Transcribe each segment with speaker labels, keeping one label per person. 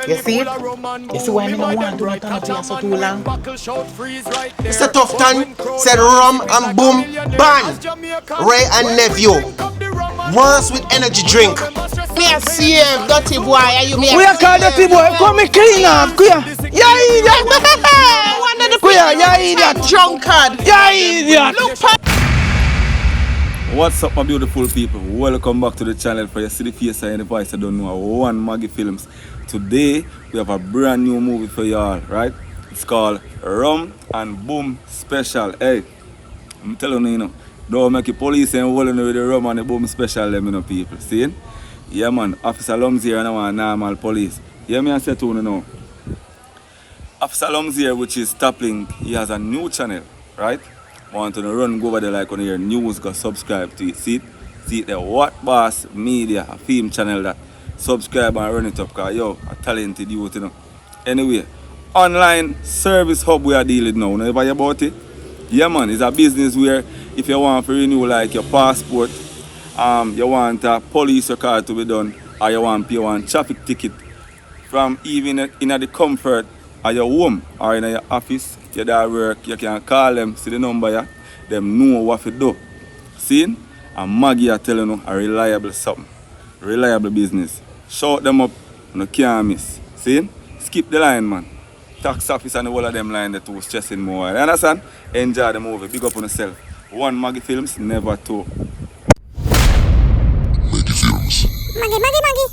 Speaker 1: You see? You see why I don't want to turn up here so too long?
Speaker 2: It's a tough time. Said Rum and Boom Ban. Ray and Nephew. Once with energy drink.
Speaker 1: Me a save, dirty boy. Are you me?
Speaker 3: We are called dirty boy. Come me clean up. Yeah, idiot.
Speaker 1: One of the
Speaker 3: Yeah, idiot.
Speaker 1: drunkard.
Speaker 3: Yeah, idiot.
Speaker 1: Look,
Speaker 4: What's up, my beautiful people? Welcome back to the channel. For you see the face and the voice, I don't know. One Maggy Films. Today we have a brand new movie for y'all, right? It's called Rum An Boom Special. Hey, I'm telling you, don't make the police and holding with the Rum and the Boom Special, let me know, people. See? Yeah, man. Officer Lums here and I want normal police. Yeah, me I say to you now. Officer Lums here, which is Toppling, he has a new channel, right? Want to run go over there like on your news, go subscribe to it. See it there. What Boss Media, a film channel that subscribe and run it up, cause yo, a talented youth, you know. Anyway, online service hub we are dealing now. Know about it? Yeah, man, it's a business where if you want to renew like your passport, you want a police record to be done, or you want to pay one traffic ticket from even in the comfort of your home or in your office, you there work, you can call them, see the number, yeah? Them know what to do. See? And Maggie are telling you a reliable something. Reliable business. Shout them up, you can't miss. See? Skip the line, man. Tax office and the whole of them line, the two stressing more. You understand? Enjoy the movie. Big up on yourself. One Maggy Films, never two.
Speaker 5: Maggy Films.
Speaker 6: Maggy.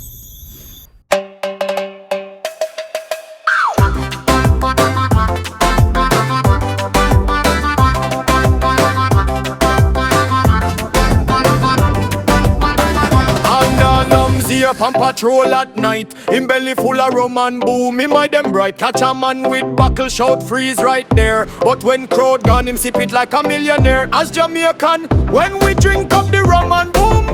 Speaker 7: Up on patrol at night, him belly full of rum and boom, him eye them bright. Catch a man with buckle, shout freeze right there. But when crowd gone, him sip it like a millionaire. As Jamaican, when we drink up the rum and boom,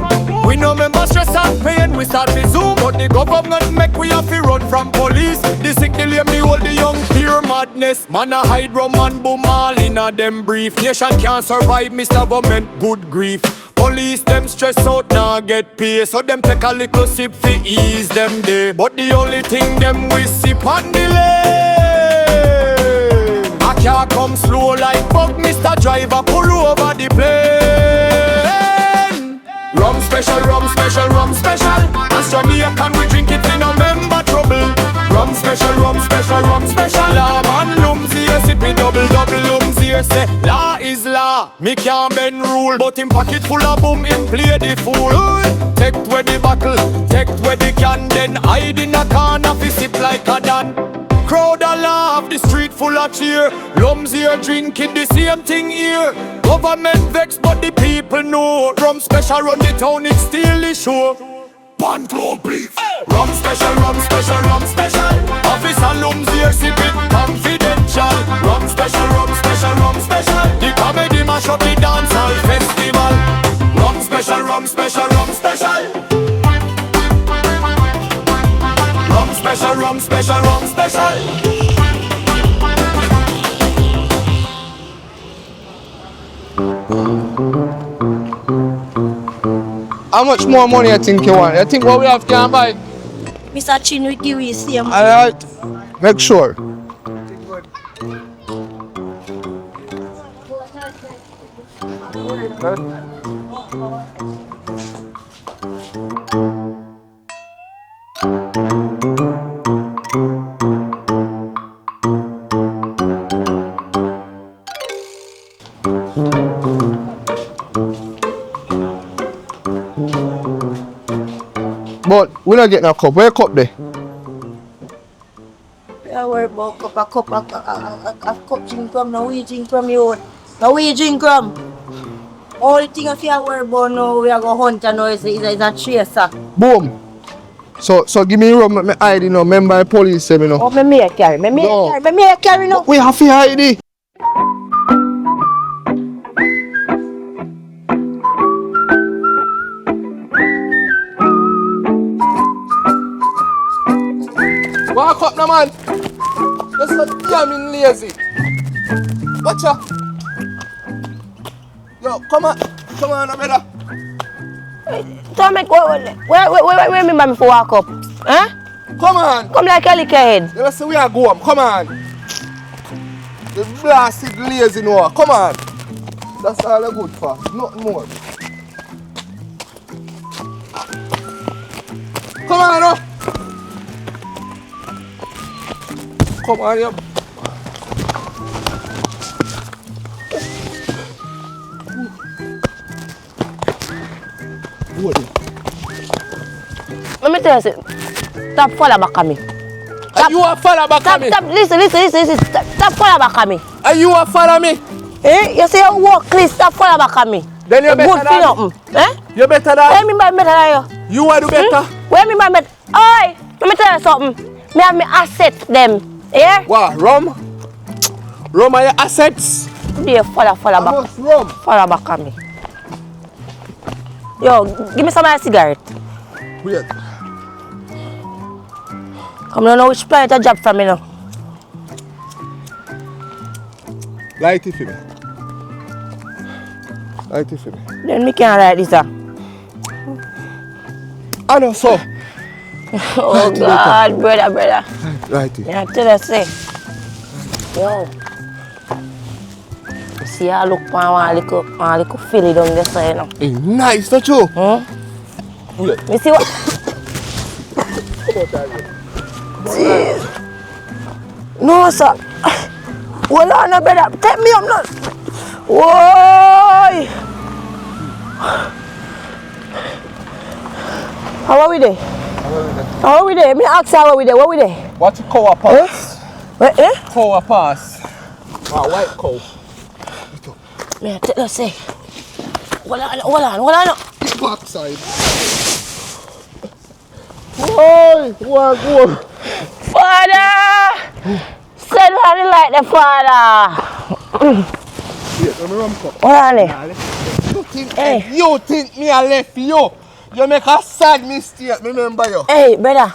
Speaker 7: we no remember stress and pain, we start to zoom. But the government make we have to run from police. The sick, the lame, the old, the young, pure madness. Man a hide rum and boom all in a them brief. Nation can't survive, Mr. Government, good grief. Police them stress out, now get paid. So them take a little sip to ease them day. But the only thing them we sip on the lane. I can't come slow like bug, Mr. Driver, pull over the plane. Rum special, rum special, rum special. As Jamaican we drink it, we no member trouble. Rum special, rum special, rum special. Law man lums here, sip it double lums here. Say law is law, me can't bend rule. But him pocket full of boom, him play the fool. Take where the bottle, take where the can. Then hide in a corner, fi sip like a dan. Crowd a laugh, the street full of cheer. Lums here drinking the same thing here. Government vex but the people know. Rum special run the town, it's still the show. Pan club beef. Rum special, rum special, rum special. Officer Lums here sip it confidential. Rum special, rum special, rum special. The comedy mash up the dancehall festival. Rum special, rum special, rum special. Rum special, rum special, rum special.
Speaker 3: How much more money I think you want? I think what we have can buy.
Speaker 6: Mr. Chin will give you same.
Speaker 3: Alright. Make sure. But we not getting a cup. Where cup there?
Speaker 6: I worry about a cup drink from. Now we drink from you. Now we drink from. All the thing if you worry about now, we are going to hunt and now is a chaser.
Speaker 3: Boom. So give me rum, me hide, you know. Remember the police say me no.
Speaker 6: Oh, me carry. Me carry now.
Speaker 3: We have to hide it. Walk up now, man. That's not damn lazy. Watch out. Yo, come on, brother.
Speaker 6: Tell me, where remember me for walk up? Huh?
Speaker 3: Come on.
Speaker 6: Come like a lick your head.
Speaker 3: Let us see we are going. Come on. The blasted lazy no. Come on. That's all I'm good for. Nothing more. Come on, no. Come on, yep.
Speaker 6: Let me tell you something. Stop follow back at me.
Speaker 3: Are you a follow back at me?
Speaker 6: Stop, listen. Stop follow back at me.
Speaker 3: Are you a follow me?
Speaker 6: Eh? You say you walk clean, stop follow back at me.
Speaker 3: Then you're better
Speaker 6: good
Speaker 3: than me.
Speaker 6: Eh?
Speaker 3: You're better
Speaker 6: What
Speaker 3: than
Speaker 6: you mean by better than you?
Speaker 3: You want to do better?
Speaker 6: What you mean by better? Oi! Let me tell you something. Me have me assets them. Yeah?
Speaker 3: What? Rum? Rum are your assets?
Speaker 6: They follow back.
Speaker 3: Rum.
Speaker 6: Follow back at me. Yo, give me some of your cigarette.
Speaker 3: Wait.
Speaker 6: Come on, know which planet a job from me now.
Speaker 3: Light it for me. Light it for me.
Speaker 6: Then me can't write this up.
Speaker 3: I know so.
Speaker 6: Oh God, brother.
Speaker 3: Light it.
Speaker 6: Yeah, tell us say. Yo. You see I look for one little filly down there so you know.
Speaker 3: Hey, nice, don't you? Wait.
Speaker 6: You see what?
Speaker 3: Come on, Tiger.
Speaker 6: Jeez. No sir. Hold on no brother. Take me up now. Whoa! How are we there? How are we there? Me ask you how are we there? What we there?
Speaker 3: What's a cow pass?
Speaker 6: What, eh?
Speaker 3: Cow pass. Ah, white cow.
Speaker 6: Me tell you say. Hold on.
Speaker 3: Backside. Oi, go.
Speaker 6: Father! Send her the light, the father.
Speaker 3: Wait, let me rum cup.
Speaker 6: Hold on there.
Speaker 3: You think me I left you? You make a sad mistake, remember you?
Speaker 6: Hey, brother.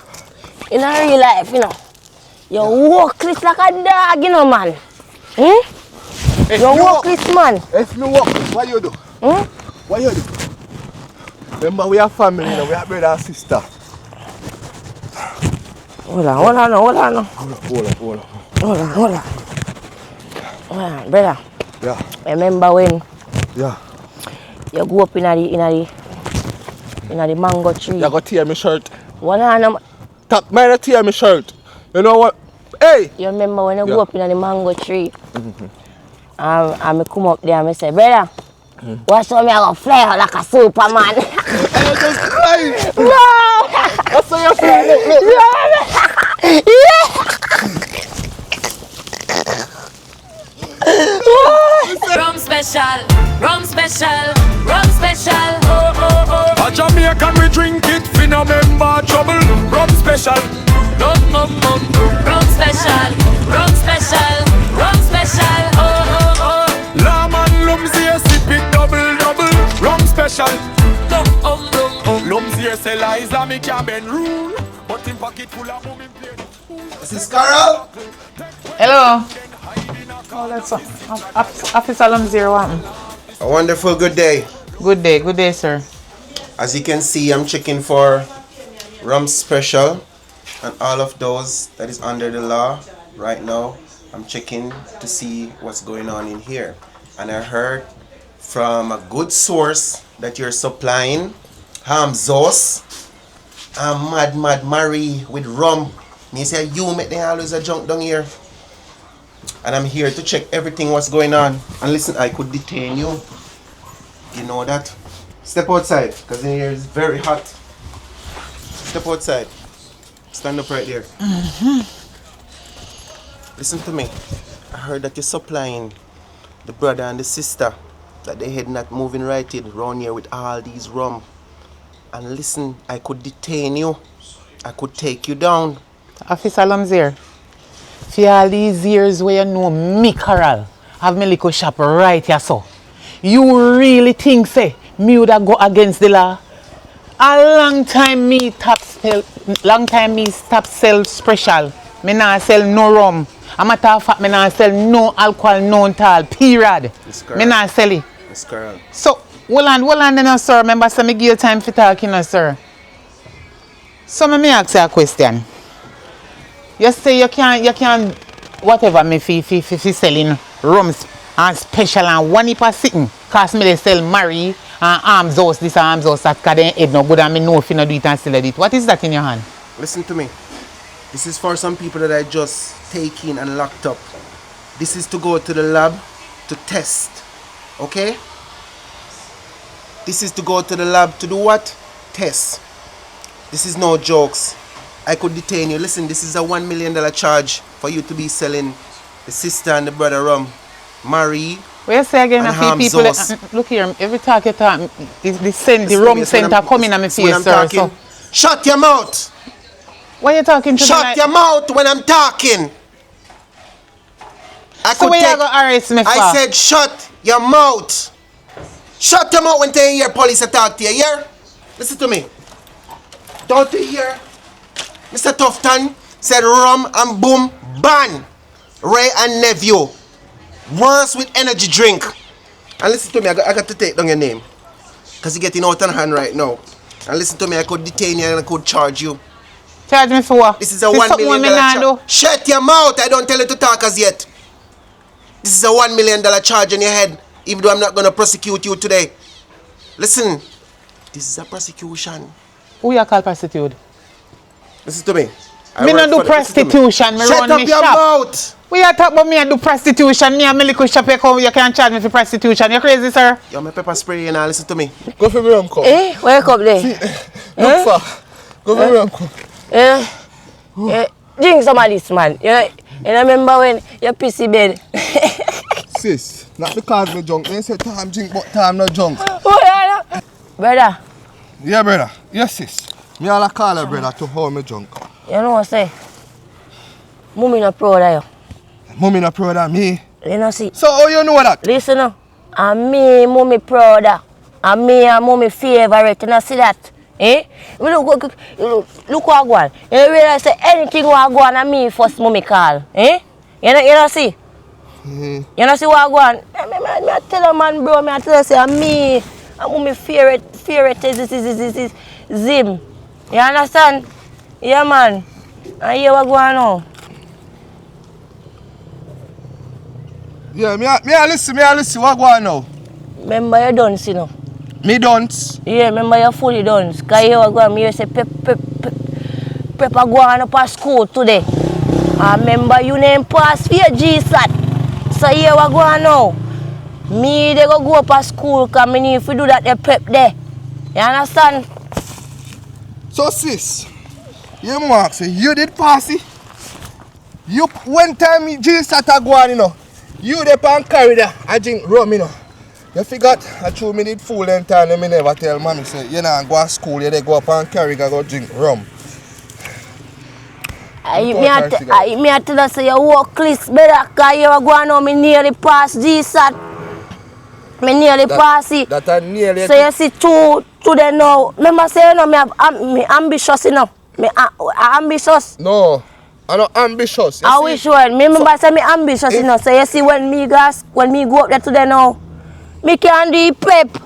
Speaker 6: In a real life, you know. You walk this like a dog, you know, man. You walk this, man.
Speaker 3: If me walk this, what you do? What you do? Remember we are family, you know, we are brother and sister.
Speaker 6: Hold on.
Speaker 3: Hold on.
Speaker 6: Brother.
Speaker 3: Yeah.
Speaker 6: Remember when
Speaker 3: Yeah.
Speaker 6: you go up in the mango tree?
Speaker 3: You got tear my shirt.
Speaker 6: Top
Speaker 3: Man, tear my shirt. You know what? Hey!
Speaker 6: You remember when you go up in the mango tree? And I come up there and I say, brother, watch how me I go fly out like a Superman.
Speaker 3: And you just cry.
Speaker 6: No!
Speaker 3: That's how you feel. Look.
Speaker 6: Yeah!
Speaker 5: Rum special.
Speaker 7: A Jamaican we drink it, we no member trouble. Rum special.
Speaker 5: Rum special.
Speaker 7: Rum and Lums here sip it double. Rum special. Lums here say Liza me can bend rule, but in pocket full of boom in plate.
Speaker 2: This is Carol.
Speaker 1: Hello. Oh, that's Officer Rum 01.
Speaker 2: A wonderful good day.
Speaker 1: Good day, sir.
Speaker 2: As you can see, I'm checking for Rum Special and all of those that is under the law. Right now, I'm checking to see what's going on in here. And I heard from a good source that you're supplying ham sauce and mad Marie with rum. Me say you make them always a junk down here. And I'm here to check everything what's going on. And listen, I could detain you. You know that? Step outside, because in here is very hot. Step outside. Stand up right there. Listen to me. I heard that you're supplying the brother and the sister, that they had not moving right in around here with all these rum. And listen, I could detain you. I could take you down.
Speaker 1: Officer Lumsir, for all these years where you know me, Carol, have my little shop right here, so you really think, say, me would go against the law? A long time me stop sell special. Me not sell no rum. A matter of fact, me not sell no alcohol, no all, period. Me not sell it.
Speaker 2: Miss Carol.
Speaker 1: So, hold on then, sir. Remember, say me give you time for talking, sir. So, me ask you a question. You say you can whatever me fi selling rums and special and one heap of sitting. Cause me they sell Mary and arms house, this and arms house that cause they head no good and me know if you not do it and still do it. What is that in your hand?
Speaker 2: Listen to me. This is for some people that I just taken and locked up. This is to go to the lab to test. Okay? This is to go to the lab to do what? Test. This is no jokes. I could detain you. Listen, this is a $1 million charge for you to be selling the sister and the brother rum. Marie.
Speaker 1: What you say again?
Speaker 2: And
Speaker 1: A few people. Look here, every talk you talk, the rum center coming at me face, sir. So.
Speaker 2: Shut your mouth!
Speaker 1: Why you talking to me?
Speaker 2: Shut your mouth when I'm talking!
Speaker 1: So where you go arrest me for?
Speaker 2: I said shut your mouth! Shut your mouth when they hear police attack to you, hear? Listen to me. Don't you hear? Mr. Tufton said Rum An Boom ban Ray and nephew. Worse with energy drink. And listen to me, I got to take down your name. Because you're getting out of hand right now. And listen to me, I could detain you and I could charge you.
Speaker 1: Charge me for what?
Speaker 2: This is a $1 million charge. Shut your mouth, I don't tell you to talk as yet. This is a $1 million charge on your head, even though I'm not going to prosecute you today. Listen, this is a prosecution.
Speaker 1: Who you call prostitute?
Speaker 2: Listen to me.
Speaker 1: Me not do prostitution, me run me shop. Shut up your mouth! We are talking about me and do prostitution. Me and my little shop, you can't charge me for prostitution. You crazy, sir?
Speaker 2: Yo, my pepper spray you now, listen to me.
Speaker 3: Go for me rum cup.
Speaker 6: Eh? Where you come there?
Speaker 3: Look for. Go for me rum cup.
Speaker 6: Drink some of this, man. You remember when you pissy bed?
Speaker 3: Sis, not because me drunk. They say time drink, but time not drunk.
Speaker 6: Brother.
Speaker 3: Yeah, brother. Yes, sis. Me all call her brother to hold me drunk.
Speaker 6: You know what I say? Mommy not proud of you.
Speaker 3: Mommy not proud of me.
Speaker 6: You know see?
Speaker 3: So how you know that?
Speaker 6: Listen now. And me, mommy proud of. And me and mommy favorite. You know see that? Eh? Look what I go on. You realize say anything what I go on and me first mommy call. Eh? You know see? You know see what I go on? I tell a man bro, I tell you say me and mommy favorite is Zim. You understand? Yeah man. And you what go on now?
Speaker 3: Yeah, me I listen, what go on now?
Speaker 6: Remember you done see no?
Speaker 3: Me don't.
Speaker 6: Yeah, remember you fully done. Cause you what go on, me say Pepper go on up at school today. I remember you name pass for your GSAT. So you what go on now? Me they go up at school cause me need to do that the prep there. You understand?
Speaker 3: So sis, you mark say you did pass it. You one time GSAT go on, you know. You dey pan carry that, I drink rum, you know. You forgot, I true me did fool them time, me never tell mommy say, you know, go to school, you dey go up and carry, go drink rum.
Speaker 6: Me I tell you say you walk clicks better, cause you go on now, me nearly pass GSAT. Me nearly pass it.
Speaker 3: That I nearly.
Speaker 6: So you see two today now. Remember say you know me ambitious, you know. Me ambitious.
Speaker 3: No. I'm not ambitious.
Speaker 6: I wish one. Me remember say me ambitious, you know. So you see when me go up there today now, me can do prep.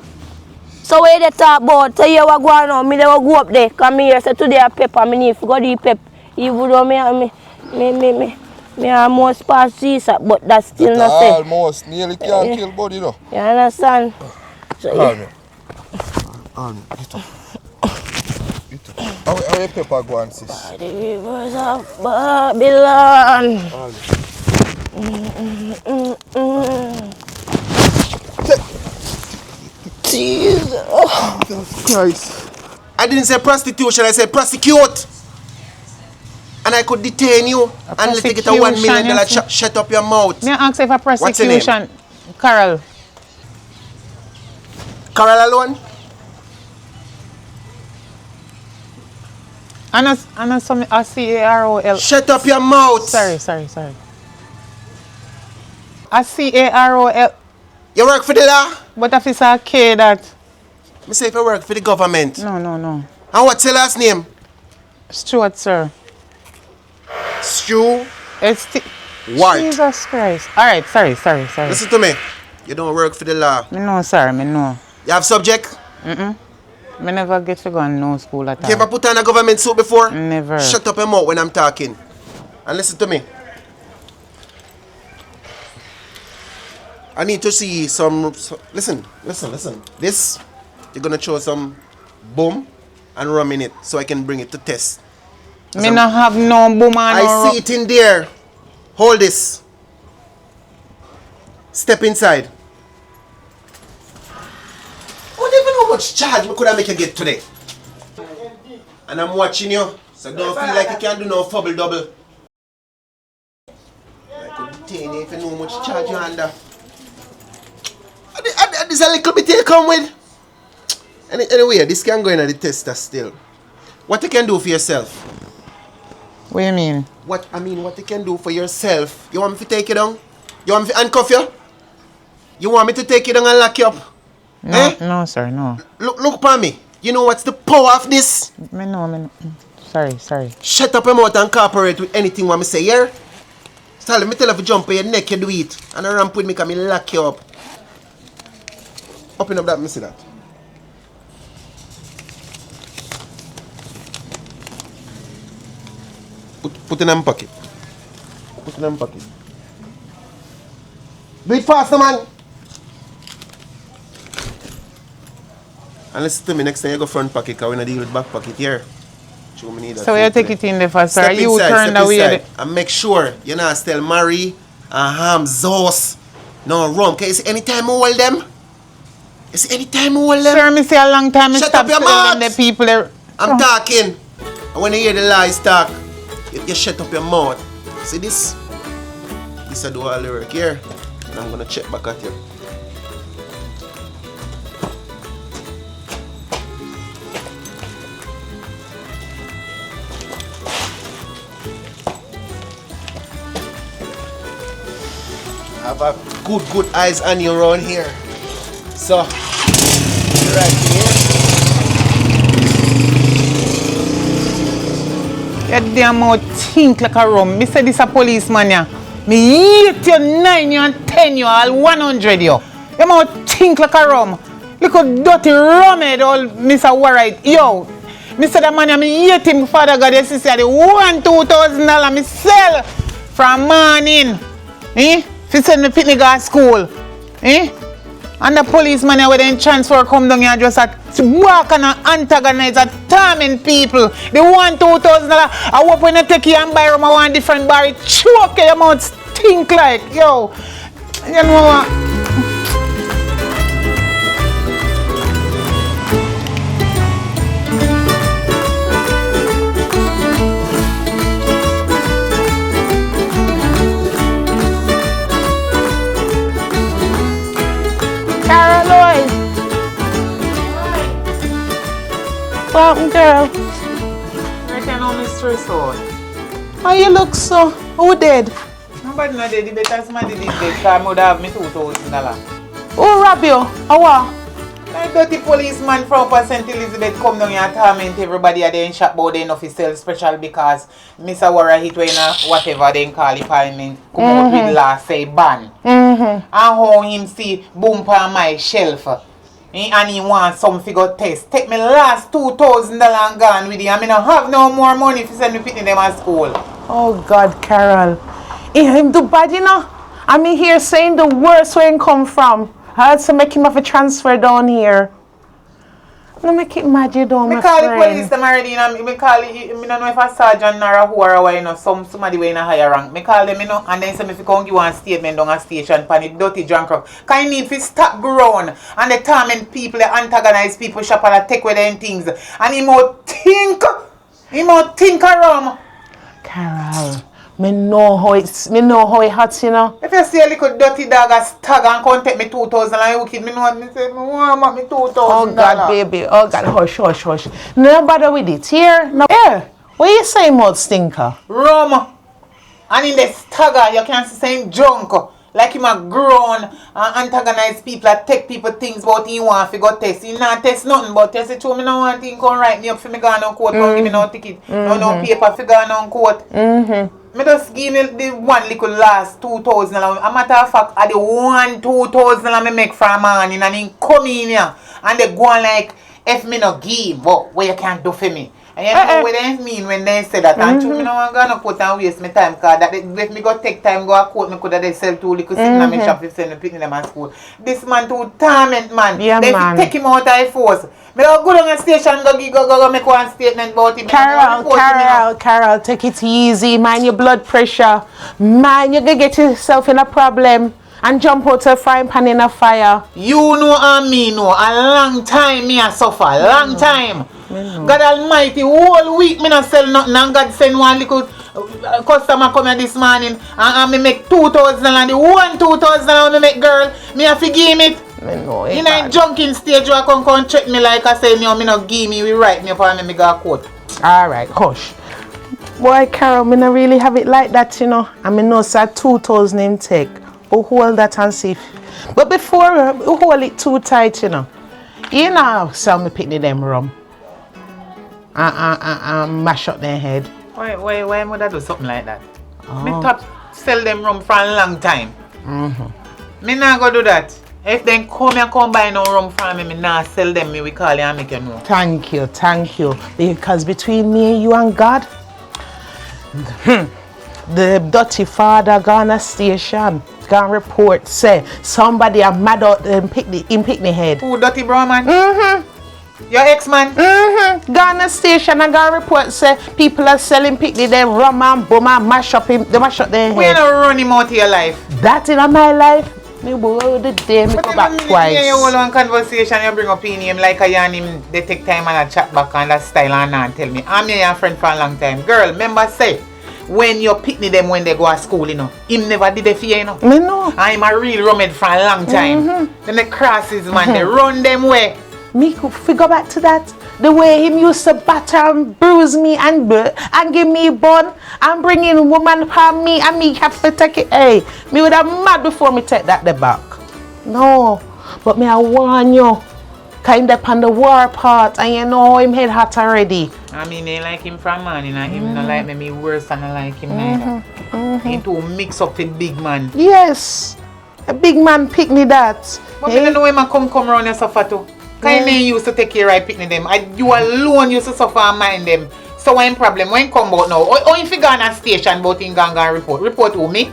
Speaker 6: So where they talk about, so you what go on now, me they will go up there. Cause me here say today I prep and me need to go do prep. Even though me almost pass GSAT, but that's still not safe.
Speaker 3: Almost nearly can't kill body, you know.
Speaker 6: You understand? So
Speaker 3: get up. How your pepper go on, sis?
Speaker 6: The rivers of Babylon.
Speaker 3: Jesus Christ.
Speaker 2: I didn't say prostitution, I said prosecute. And I could detain you and let you get a $1 million charge. Shut up your mouth.
Speaker 1: Me ask if a prosecution.
Speaker 2: What's your name?
Speaker 1: Carol.
Speaker 2: Carol alone?
Speaker 1: And some CAROL.
Speaker 2: Shut up your mouth.
Speaker 1: Sorry. A CAROL.
Speaker 2: You work for the law?
Speaker 1: But if it's a K that.
Speaker 2: Me say if you work for the government.
Speaker 1: No.
Speaker 2: And what's your last name?
Speaker 1: Stuart, sir.
Speaker 2: Stu?
Speaker 1: It's
Speaker 2: White.
Speaker 1: Jesus Christ. Alright, sorry.
Speaker 2: Listen to me. You don't work for the law.
Speaker 1: Me know, sir, me know.
Speaker 2: You have subject?
Speaker 1: Me never get to go in no school at all.
Speaker 2: You ever put on a government suit before?
Speaker 1: Never.
Speaker 2: Shut up your mouth when I'm talking. And listen to me. I need to see some listen. This, you're gonna throw some boom and rum in it so I can bring it to test.
Speaker 1: Me not have no boom and
Speaker 2: I see it in there. Hold this. Step inside. I don't even know how much charge me could I make you get today. And I'm watching you, so don't feel like you can't do no fubble double. I could detain you if you know how much charge you're under. This a little bit you come with. Anyway, this can go in at the tester still. What you can do for yourself?
Speaker 1: What do you mean?
Speaker 2: What you can do for yourself. You want me to take you down? You want me to handcuff you? You want me to take you down and lock you up?
Speaker 1: No,
Speaker 2: eh?
Speaker 1: no, sir, no.
Speaker 2: Look upon me. You know what's the power of this?
Speaker 1: Me no. Sorry.
Speaker 2: Shut up your mouth and cooperate with anything what me say, yeah? So let me tell you if you jump on your neck, you do it. And a ramp with me can me lock you up. Open up that, me see that. Put it in my pocket. Put it in my pocket. Do it faster, man. And listen to me, next time you go front pocket, because we're not deal with back pocket here. Show me need that.
Speaker 1: So you take it in the first, sir.
Speaker 2: Step
Speaker 1: You
Speaker 2: inside,
Speaker 1: turn
Speaker 2: step
Speaker 1: the way.
Speaker 2: inside. And make sure you not still marry and ham sauce. No rum. Can you see anytime I hold them? You see anytime I hold them?
Speaker 1: Sir, me say a long time.
Speaker 2: Shut
Speaker 1: Stop
Speaker 2: up your
Speaker 1: telling
Speaker 2: mouth.
Speaker 1: the people.
Speaker 2: I'm talking. And when you hear the lies talk, you shut up your mouth. See this? This I do all the work here. And I'm gonna check back at you. Have a good eyes on you around here. So, right here.
Speaker 1: You damn out think like a rum. Me say this a policeman ya. Me 8 you, 9 you, and 10 you, all 100 you. You mouth think like a rum. Look how dirty rum head all Mr. Warright. Yo, me say that man ya, me 8 him, Father God, you see the $1,000 me sell from morning. If you send me picnic at school. And the policeman here with them transfer come down here and just walk and antagonize and torment people. They want $2,000. I hope when you take you and buy rum, I want different bar. It choke your mouth stink like. Yo, you know what? Caroline! What happened, girl? I can only stress out. How you look so? Who did? Nobody not dead. Better somebody did dead. So I would have me $2,000. Who rob you? How what? That dirty policeman from St. Elizabeth come down here and torment everybody at the shop about they know fi sell special because Mr. Warra hit when whatever they call the parliament come out with last say ban. And how him see boom on my shelf. And he want some figure test. Take me last $2,000 and gone with him. I mean, I have no more money if you send me picking them at school.
Speaker 8: Oh God, Carol. Him do bad, you know. I mean here saying the worst where him come from. I had to make him have a transfer down here. Don't make it mad, you don't,
Speaker 1: Me
Speaker 8: my
Speaker 1: call
Speaker 8: friend.
Speaker 1: the police them already, you know. Me call it, don't know if a sergeant or a who or what, you know, somebody way in a higher rank. Me call them, you know, and then say me if you come give one statement down a station pan it dirty drunk rock. Cause you need to stop grown and they torment people, they antagonize people, shop and take away them things. And he more think around.
Speaker 8: Carol, me know how it hurts, you know.
Speaker 1: If you see a little dirty dog a stag and come take me 2,000 and you wicked, me know what me say, me want me 2,000.
Speaker 8: Oh God, baby. Oh God, hush. No bother with it. Here, no. Yeah. What you say, mud stinker?
Speaker 1: Rum. And in the stagger, you can see same junk. Like him a grown and antagonize people and take people things about he want to go test. He not test nothing but test it to me no want him come write me up for me go on court. Don't give me no ticket. No paper for go on court. Me just give me the one little last $2,000. A matter of fact, I the one $2,000 me make from morning and he come in here and they go on like if me no give, but what you can't do for me. And you know what they mean when they say that. And true, me no gonna put and waste my time because that if me go take time go a court, me could have they sell 2 little sitting in my shop if send me picking them at school. This man too torment man.
Speaker 8: Yeah,
Speaker 1: they
Speaker 8: man.
Speaker 1: take him out of force. Me don't go down a station go make one statement about him.
Speaker 8: Carol, take it easy. Mind your blood pressure. Man, you're gonna get yourself in a problem and jump out a frying pan in a fire.
Speaker 1: You know and me know. A long time me a suffer. Long time. God Almighty, whole week me not sell nothing and God send one little customer come here this morning and me make 2,000 and the one 2,000 and me make girl, me have to give him it. You know, junking stage where I come check me like I say, me not give me, we write me up and me go a court.
Speaker 8: Alright, hush. Boy, Carol, me not really have it like that, you know. I mean, no, sir, 2,000 him take. But hold that and see. But before, hold it too tight, you know. You know, sell me picnic them rum. Mash up their head.
Speaker 1: Why would I do something like that? Me top sell them rum for a long time. Me not go do that. If they come buy no rum from me not sell them, me we call you and make you know.
Speaker 8: Thank you. Because between me and you and God, the dirty father gonna station, gonna report, say somebody a mad out in picnic head.
Speaker 1: Who, dirty bro man? Your ex-man?
Speaker 8: Ghana station and gonna report say people are selling picnic, them rum and boom and mash up their head.
Speaker 1: We don't run him out of your life.
Speaker 8: That in my life? Me go the day me go back twice.
Speaker 1: But you hold on conversation, you bring up in him like I and him, they take time and I chat back and that style and tell me, I'm your friend for a long time. Girl, remember say, when you picnic them when they go to school, you know, him never did a fear, you know.
Speaker 8: Me know.
Speaker 1: I'm a real rummed for a long time. Then the crosses, man, they run them way.
Speaker 8: Me could figure back to that. The way him used to batter and bruise me and give me bun and bring in woman for me and me have to take it. Hey, me would have mad before me take that the back. No, but me I warn you, kind of on the war part and you know how him head hot already.
Speaker 1: I mean, they like him from man, you know, him not like me worse than I like him neither. He too mix up with big man.
Speaker 8: Yes, a big man pick me that.
Speaker 1: But me don't know him come around and suffer too. Kind man used to take care of picnic them. You alone used to suffer and mind them. So what problem? When come out now? Or if you go on a station but in gang report? Report who me?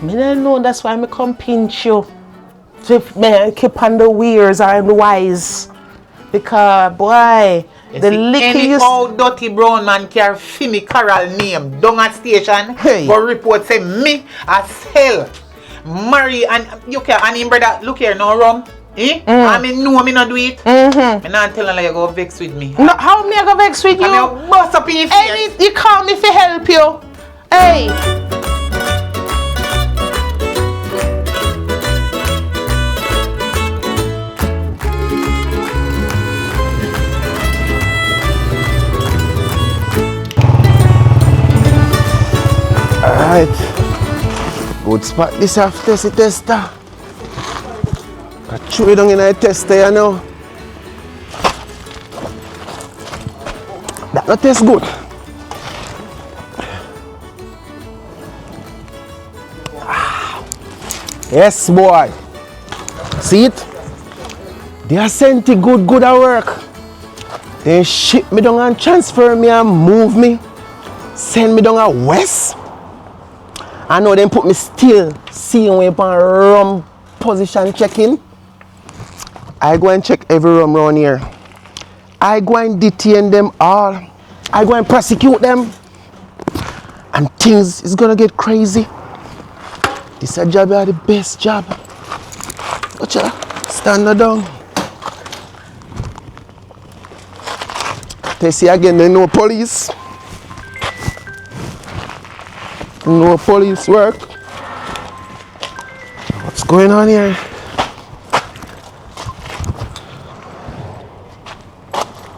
Speaker 8: Me don't know, that's why me come pinch you. To keep on the weirs and the wise. Because boy, the liquor
Speaker 1: any old dirty brown man care Fimi Carol name down at station but report say me as hell. Marry and you care and him brother look here no rum. I mean, no, me not do it. Me not tell her you go vex with me.
Speaker 8: No, how me go vex with you?
Speaker 1: I mean, bust up in your face.
Speaker 8: You call me to help you. Hey.
Speaker 2: Alright. Good spot this after the tester. I threw it down in a tester, you know. That not taste good. Yes, boy. See it? They are sent it good at work. They ship me down and transfer me and move me. Send me down at west. I know they put me still seeing way upon rum position checking. I go and check every rum around here. I go and detain them all. I go and prosecute them. And things is gonna get crazy. This a job is the best job. Watch out, stand down. They see again, they no police. No police work. What's going on here?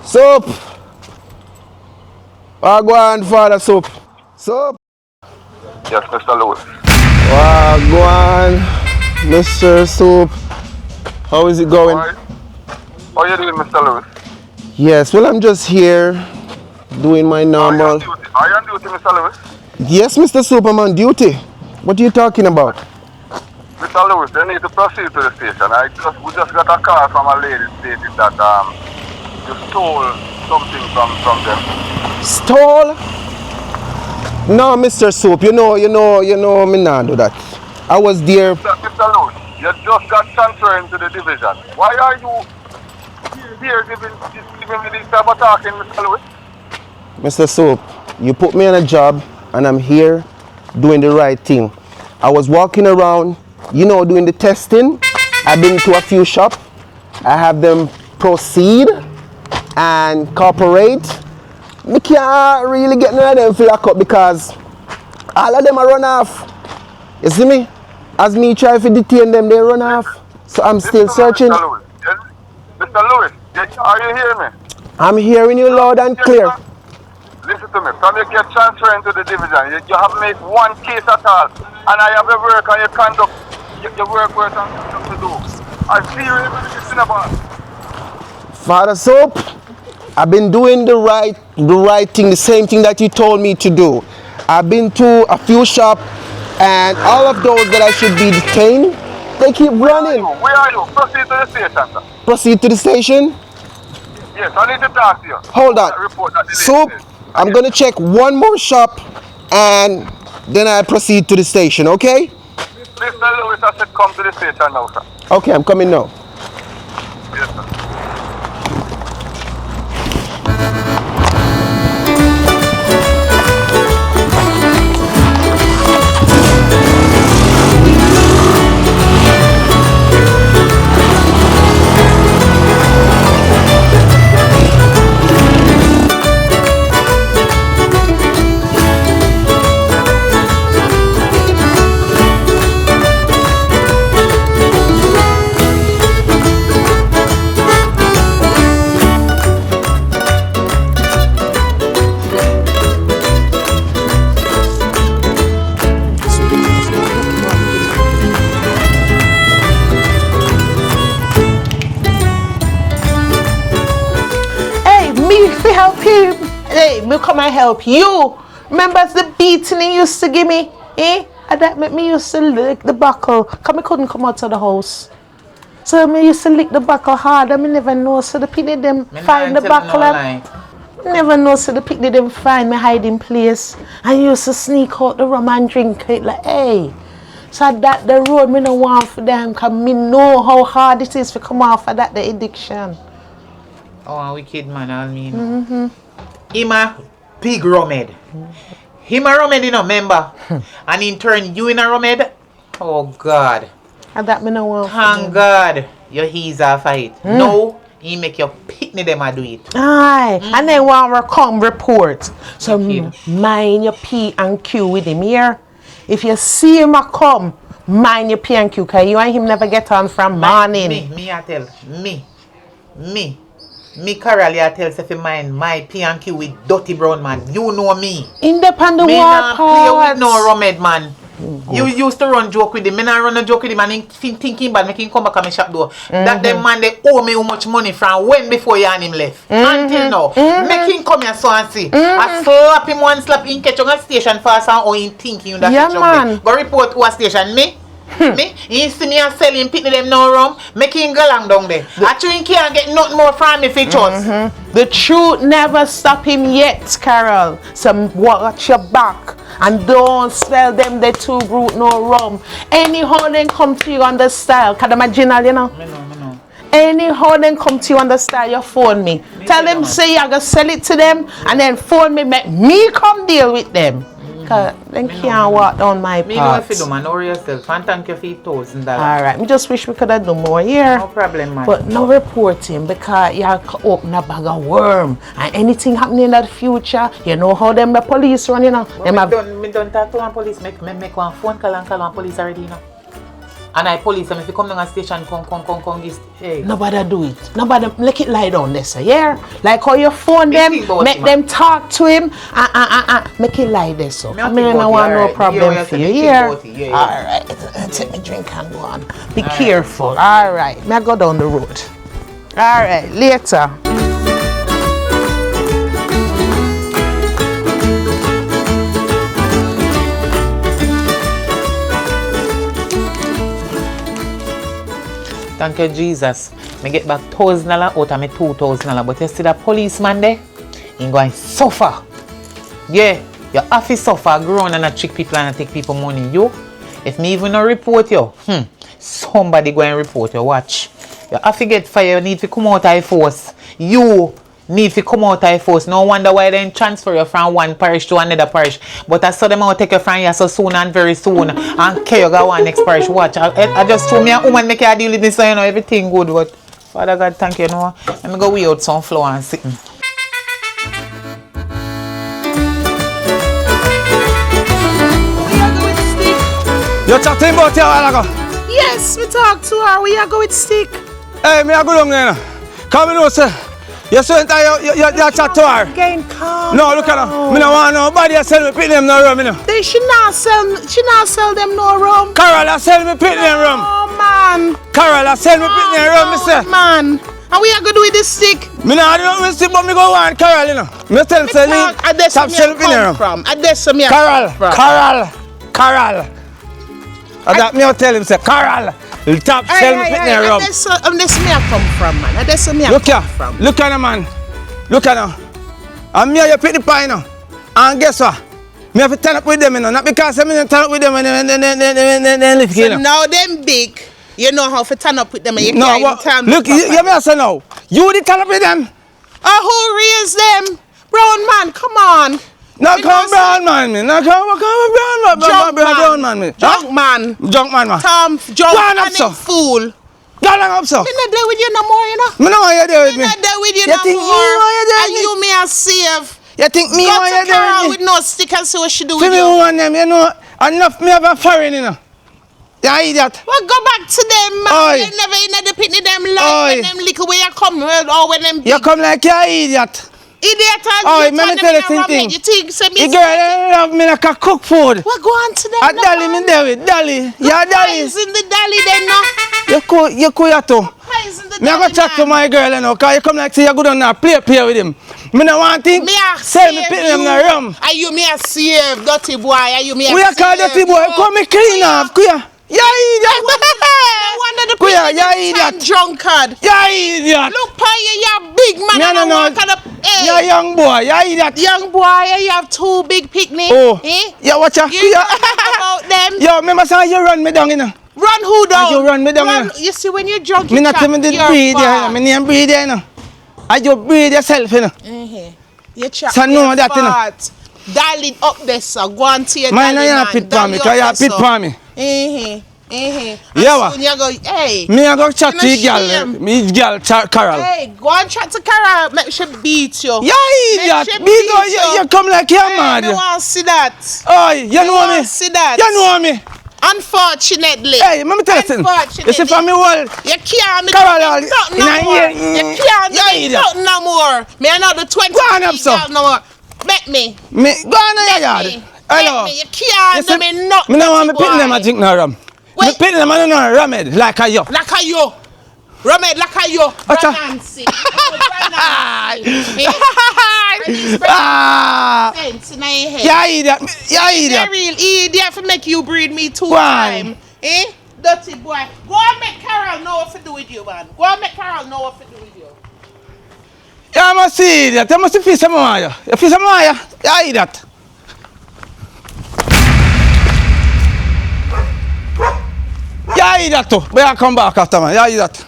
Speaker 2: Soap! Wagwan, Father Soap. Soap!
Speaker 9: Yes, Mr. Lewis.
Speaker 2: Wagwan, Mr. Soap. How is it going?
Speaker 9: How are you doing, Mr. Lewis?
Speaker 2: Yes, well, I'm just here doing my normal.
Speaker 9: Are you on duty, Mr. Lewis?
Speaker 2: Yes, Mr. Soap, I'm on duty. What are you talking about?
Speaker 9: Mr. Lewis, they need to proceed to the station. We just got a call from a lady stating that you stole something from them.
Speaker 2: Stole? No, Mr. Soap, you know, me not do that. I was there.
Speaker 9: Mr. Lewis, you just got transferred into the division. Why are you here giving me this type of talking, Mr. Lewis?
Speaker 2: Mr. Soap, you put me on a job and I'm here doing the right thing. I was walking around, doing the testing. I've been to a few shops. I have them proceed and cooperate. Me can't really get none of them for lock up because all of them are run off. You see me? As me try to detain them, they run off. So I'm still searching.
Speaker 9: Mr. Lewis, Mr. Lewis, are you hearing me?
Speaker 2: I'm hearing you loud and clear.
Speaker 9: Listen to me. From you get transferred into the division, you haven't made one case at all. And I have a work and you conduct your work and stuff to do. I see you everything about.
Speaker 2: Father Soap, I've been doing the right thing, the same thing that you told me to do. I've been to a few shops and all of those that I should be detained, they keep running.
Speaker 9: Where are you? Proceed to the station, sir.
Speaker 2: Proceed to the station?
Speaker 9: Yes, I need to talk to you.
Speaker 2: Hold on. Soap, I'm going to check one more shop and then I proceed to the station, okay?
Speaker 9: Mr. Lewis, I said come to the station now, sir.
Speaker 2: Okay, I'm coming now.
Speaker 9: Yes, sir.
Speaker 8: Hey, me come and help you. Remember the beating he used to give me? And that made me used to lick the buckle. Cause me couldn't come out of the house. So me used to lick the buckle hard and me never know. So the picnic them find the buckle and never know. So the picnic them find my hiding place. I used to sneak out the rum and drink it like, hey. So that the road me no want for them. Cause me know how hard it is to come off of that the addiction.
Speaker 1: Oh, a wicked man, I mean. Him a big rumhead. Him a rumhead, remember? And in turn, you in a rumhead? Oh, God.
Speaker 8: And that me no want.
Speaker 1: Thank God, your he's a fight. No, he make your picnic them a do it.
Speaker 8: Aye, and then want to come report. So mind your P and Q with him here. If you see him a come, mind your P and Q, cause you and him never get on from morning.
Speaker 1: Me I tell. Me Carol, I tell if you mind my P and Q with dirty brown man. You know me.
Speaker 8: Independent
Speaker 1: me not play with no
Speaker 8: parts.
Speaker 1: rumhead man. You used to run joke with him. Me not run a joke with him and thinking bad make him come back at my shop door. That them man they owe me how much money from when before you and him left. Until now. Make him come here so and see. I slap him one slap in catch on a station fast and how he thinking you that catch
Speaker 8: man.
Speaker 1: Go report who a station me. Me, he see me and selling picnic them no rum, making go along down there. Actually, he can't get nothing more from me for trust.
Speaker 8: The truth never stop him yet, Carol. So watch your back and don't spell them the two root no rum. Anyhow they come to you on the style, cause them original, you know.
Speaker 1: Me know.
Speaker 8: Anyhow they come to you on the style, you phone me. Tell them say you're gonna sell it to them and then phone me, make me come deal with them. Cause they can't walk down my path.
Speaker 1: Me know if you do, man. Know yourself. And thank you for your $1,000.
Speaker 8: Alright, me just wish we could have done more here.
Speaker 1: No problem, man.
Speaker 8: But no reporting because you open a bag of worm. And anything happening in the future, you know how them the police run, you know.
Speaker 1: Me don't talk to one police. Make one phone call and call one police already, you know. And I police them if you come down a station, come this. Hey.
Speaker 8: Nobody do it. Nobody make it lie down there, so yeah. Like how you phone them, make them talk to him, make it lie there, so. I mean, I don't want no problem for you, yeah. Alright, take me drink and go on. Be careful, alright. May I go down the road. Alright, later.
Speaker 1: Thank you, Jesus. Me get back $1,000 out of me $2,000. But you see that policeman there? He going to suffer. Yeah, you have to suffer, grown and not trick people and take people money. You, if me even not report you, somebody go and report you. Watch. You have to get fired. You need to come out of force. You need to come out of force. No wonder why they transfer you from one parish to another parish. But I saw them out take you from here so soon and very soon. And carry you go one next parish. Watch. I just told me a woman make you deal with this so you know everything good. But Father God, thank you. No, let me go weigh out some flour and sitting.
Speaker 4: You chatting about your while ago?
Speaker 8: Yes, we talk to her. We are going with stick.
Speaker 4: Hey, me a go down there now. Come in, sir. You so entire you chat to her.
Speaker 8: Again, calm.
Speaker 4: No, look at her. Me no want nobody to sell me pit them no rum, you know.
Speaker 8: They should not sell them no rum.
Speaker 4: Carol, I sell me pit them rum.
Speaker 8: Oh man.
Speaker 4: Carol, I sell me pit them rum, me say.
Speaker 8: Man. And we are going to do with this stick.
Speaker 4: Me no do nothing with stick, but me go want Carol, you know. Me tell say me stop selling pit them rum. Carol. And that me tell him say, Carol, stop selling me pit them rum.
Speaker 8: That's me I come from, man. That's me I come from.
Speaker 4: Look at him, man. Look at him. And me you pick the pie now. And guess what? Me have to turn up with them, you know. Not because I don't turn up with them and then live here.
Speaker 8: So now them big, you know how to turn up with them and you can't even turn
Speaker 4: look, you may say now. You did turn up with them.
Speaker 8: Who raised them? Brown man, come on.
Speaker 4: No, come brown man, me. No, come brown man, me.
Speaker 8: Junk man.
Speaker 4: Junk man, man.
Speaker 8: Tom, junk man and fool.
Speaker 4: Go along up, so.
Speaker 8: Me not there with you no more, you know.
Speaker 4: Me no want you there with me.
Speaker 8: Me not there with you
Speaker 4: You
Speaker 8: no
Speaker 4: think
Speaker 8: more.
Speaker 4: me want you there
Speaker 8: And
Speaker 4: with
Speaker 8: you me a save.
Speaker 4: You think me want you there
Speaker 8: Go to
Speaker 4: with me?
Speaker 8: with no stick and see what she do
Speaker 4: For
Speaker 8: with
Speaker 4: me
Speaker 8: you.
Speaker 4: want them, you know. Enough me have a foreign, you know. You idiot.
Speaker 8: Well, go back to them, man.
Speaker 4: Oi.
Speaker 8: They never in the pitney them life when them little way you come or when them big.
Speaker 4: You come like you idiot.
Speaker 8: Idiot and
Speaker 4: Oh,
Speaker 8: you
Speaker 4: let me
Speaker 8: turn
Speaker 4: tell
Speaker 8: them
Speaker 4: you
Speaker 8: in a
Speaker 4: something.
Speaker 8: You think so me?
Speaker 4: The girl love me like a cook food.
Speaker 8: Well, go on to them.
Speaker 4: A dolly me there with dolly. Yeah, dolly.
Speaker 8: Pies in the dolly then, no.
Speaker 4: You could have to.
Speaker 8: Pies in the
Speaker 4: Me I go
Speaker 8: dolly,
Speaker 4: chat to my girl, you know, cause you come like say you go down there play with him. Me no want think.
Speaker 8: Me a
Speaker 4: Sell me
Speaker 8: save
Speaker 4: pit them
Speaker 8: you.
Speaker 4: no rum.
Speaker 8: Are you me a save, dirty boy? Are you me a
Speaker 4: We are called dirty boy. Come me clean off. Kuya. Yeah, idiot.
Speaker 8: No wonder the
Speaker 4: Kuya,
Speaker 8: people
Speaker 4: yeah,
Speaker 8: in
Speaker 4: idiot.
Speaker 8: drunkard.
Speaker 4: Yeah, idiot.
Speaker 8: Look, pa, you big man.
Speaker 4: No,
Speaker 8: and
Speaker 4: no,
Speaker 8: I
Speaker 4: no.
Speaker 8: walk on the- Hey,
Speaker 4: Yeah, young boy. Yeah, idiot.
Speaker 8: young boy, you have two big picnic.
Speaker 4: Oh.
Speaker 8: Eh?
Speaker 4: Yeah, watch out.
Speaker 8: You know about them.
Speaker 4: Yo, remember say you run me down, you know.
Speaker 8: Run who down?
Speaker 4: You run me down, you know.
Speaker 8: You see, when you're drunk,
Speaker 4: Me
Speaker 8: you
Speaker 4: not
Speaker 8: chat,
Speaker 4: even did
Speaker 8: you're
Speaker 4: breathe,
Speaker 8: fat.
Speaker 4: you know. Me name breathe, you know. I just breathe yourself, you know.
Speaker 8: You chat,
Speaker 4: So know
Speaker 8: you're
Speaker 4: that, you know.
Speaker 8: fat. Dial it up there, sir. Go on to your
Speaker 4: Mine
Speaker 8: dolly,
Speaker 4: you
Speaker 8: man.
Speaker 4: pit
Speaker 8: Dial
Speaker 4: for me,
Speaker 8: it
Speaker 4: cause
Speaker 8: up
Speaker 4: you
Speaker 8: there,
Speaker 4: pit
Speaker 8: sir.
Speaker 4: for me.
Speaker 8: And
Speaker 4: Yeah, what?
Speaker 8: soon you go, hey.
Speaker 4: Me I go chat
Speaker 8: You
Speaker 4: to
Speaker 8: know
Speaker 4: the girl,
Speaker 8: shame.
Speaker 4: me girl Carol.
Speaker 8: Hey, go and chat to Carol. Make she beat you.
Speaker 4: Yeah, idiot.
Speaker 8: Make she
Speaker 4: Me go,
Speaker 8: beat
Speaker 4: you come like you're
Speaker 8: Hey,
Speaker 4: mad.
Speaker 8: I want to see that.
Speaker 4: Oh, you know
Speaker 8: want
Speaker 4: me.
Speaker 8: to see that.
Speaker 4: You know me.
Speaker 8: Unfortunately.
Speaker 4: Hey, let me tell you something.
Speaker 8: Unfortunately.
Speaker 4: You see for me well.
Speaker 8: You can't make
Speaker 4: Carol,
Speaker 8: nothing
Speaker 4: in
Speaker 8: no
Speaker 4: a
Speaker 8: more.
Speaker 4: year,
Speaker 8: You can't
Speaker 4: yeah,
Speaker 8: make
Speaker 4: idiot.
Speaker 8: nothing no more. Me I know the 20
Speaker 4: Go on up, sir.
Speaker 8: no more. Bet me.
Speaker 4: Me go on in your yard. Hello.
Speaker 8: Bet me. You can't do me nothing.
Speaker 4: Me no want me
Speaker 8: dirty
Speaker 4: pitting them
Speaker 8: boy.
Speaker 4: a drink no rum. Me
Speaker 8: Wait.
Speaker 4: pitting them a no rum head like a yo.
Speaker 8: Like a yo. Romed, like a yo.
Speaker 4: Acha.
Speaker 8: Nancy. Oh,
Speaker 4: Ah.
Speaker 8: sense in your head.
Speaker 4: Yeah, idiot. Yeah,
Speaker 8: You're
Speaker 4: idiot.
Speaker 8: real idiot for make you breed me two
Speaker 4: Go on.
Speaker 8: times. Eh? Dirty boy. Go and make Carol know what to do with you, man. Go and make Carol know what to do with you.
Speaker 4: Yeah, I must see idiot. I must feel some more. You feel some more? Yeah, idiot. Yeah, idiot too. But I come back after man. Yeah, idiot.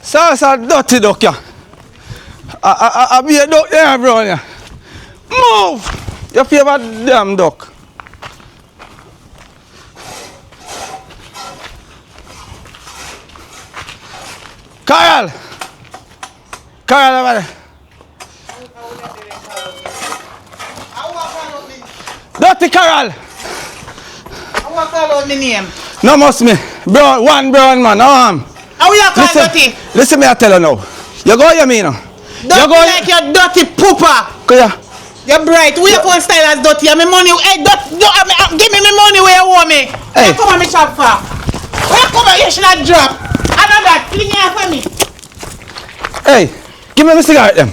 Speaker 4: So dirty duck, yeah. I be a duck there, bro. Yeah. Move! Your favorite damn duck. Carol! Carol, over there. Dirty Carol!
Speaker 8: What call my name?
Speaker 4: No must me. Brown, one brown man.
Speaker 8: How you call dirty?
Speaker 4: Listen me, I tell you now. You go, you mean?
Speaker 8: Dirty like your dirty pooper.
Speaker 4: Go here.
Speaker 8: You're bright. We are going style as dirty. I'm money. Hey, give me my money where you want me.
Speaker 4: Hey.
Speaker 8: Where you come on me shop for? Where you come on? You should not drop. I know that. Fling here for me.
Speaker 4: Hey, give me my cigarette then.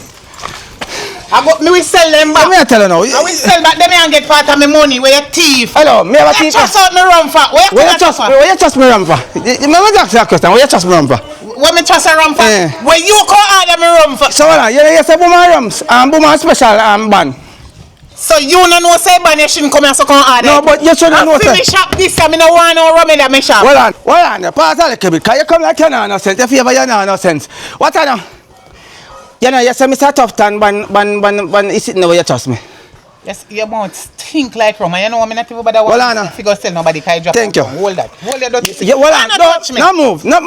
Speaker 1: Me will sell them back.
Speaker 3: Let me tell you now.
Speaker 1: I will sell back them and get part of my money. Where you thief?
Speaker 3: Hello, me have a thief.
Speaker 1: Where you trust out me rum for? Where you trust
Speaker 3: me rum for? Let me ask you a question. Where you trust me rum for?
Speaker 1: Where me trust a rum for? Where you come order me rum for?
Speaker 3: So hold on. You say Boom An Rums and Boom An Special ban.
Speaker 1: So you no know say ban you shouldn't come here so come order.
Speaker 3: No, but you shouldn't know say.
Speaker 1: Finish up this time. Me no want no rum in that me shop.
Speaker 3: Hold on. You pass a little bit. Cause you come like you know no sense. If you ever you know no sense. What I know? You know, you say Mr. Tough Tan ban is sitting there, you trust me.
Speaker 1: Yes, your mouth stink like rum. And you know I'm not even bother to figure tell nobody can you drop.
Speaker 3: Thank you.
Speaker 1: Hold that. Hold that. Don't
Speaker 3: touch me. No move. No,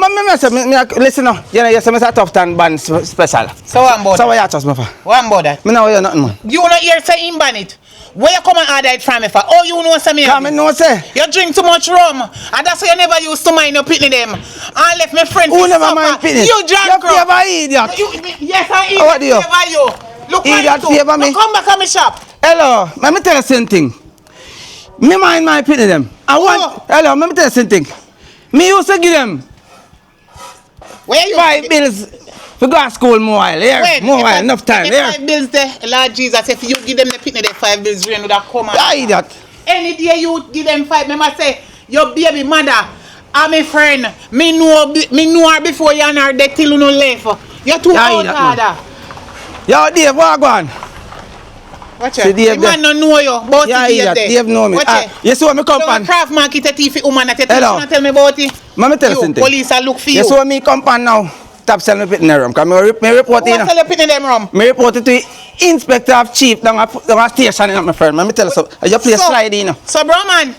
Speaker 3: listen now. You know, you say Mr. Tough Tan ban special.
Speaker 1: So what about that?
Speaker 3: So what you trust me for?
Speaker 1: What about that?
Speaker 3: Me know you nothing man.
Speaker 1: You not here say him ban it. Where you come and order it from me for? Oh, you know say me.
Speaker 3: Come and know say.
Speaker 1: You drink too much rum. And that's why you never used to mind your pitney them. And left my friend.
Speaker 3: Who never mind pitney?
Speaker 1: You drunk rum.
Speaker 3: You favor idiot.
Speaker 1: Yes, I eat.
Speaker 3: What do you?
Speaker 1: Favor you. Look
Speaker 3: idiot favor me.
Speaker 1: Come back at my shop.
Speaker 3: Hello, let me tell you something. Me mind my pitney them. Hello, let me tell you something. Me used to give them
Speaker 1: where you
Speaker 3: 5 bills for go to school more while. Here, more while, enough time. Here.
Speaker 1: 5 bills there, Lord Jesus, if you give them the pitney the 5 bills, rain would have come out.
Speaker 3: Idiot.
Speaker 1: Any day you give them 5, me must say, your baby mother, I'm a friend. Me know her before you and her dead till you no left. You're too old, father.
Speaker 3: Yo, Dave, what go on?
Speaker 1: Watch out. The man don't know you, but
Speaker 3: Dave know me. You see what me come on?
Speaker 1: Craft market a thief woman at a thief. You tell me about it.
Speaker 3: Let tell you something.
Speaker 1: Police are look for you.
Speaker 3: You see what me come on now? Stop selling me pitney rum. Because me report it.
Speaker 1: Who sell you pitney them rum?
Speaker 3: Me report it to the Inspector of Chief down a station in my friend. Let me tell you something. You play slide in.
Speaker 1: So bro man,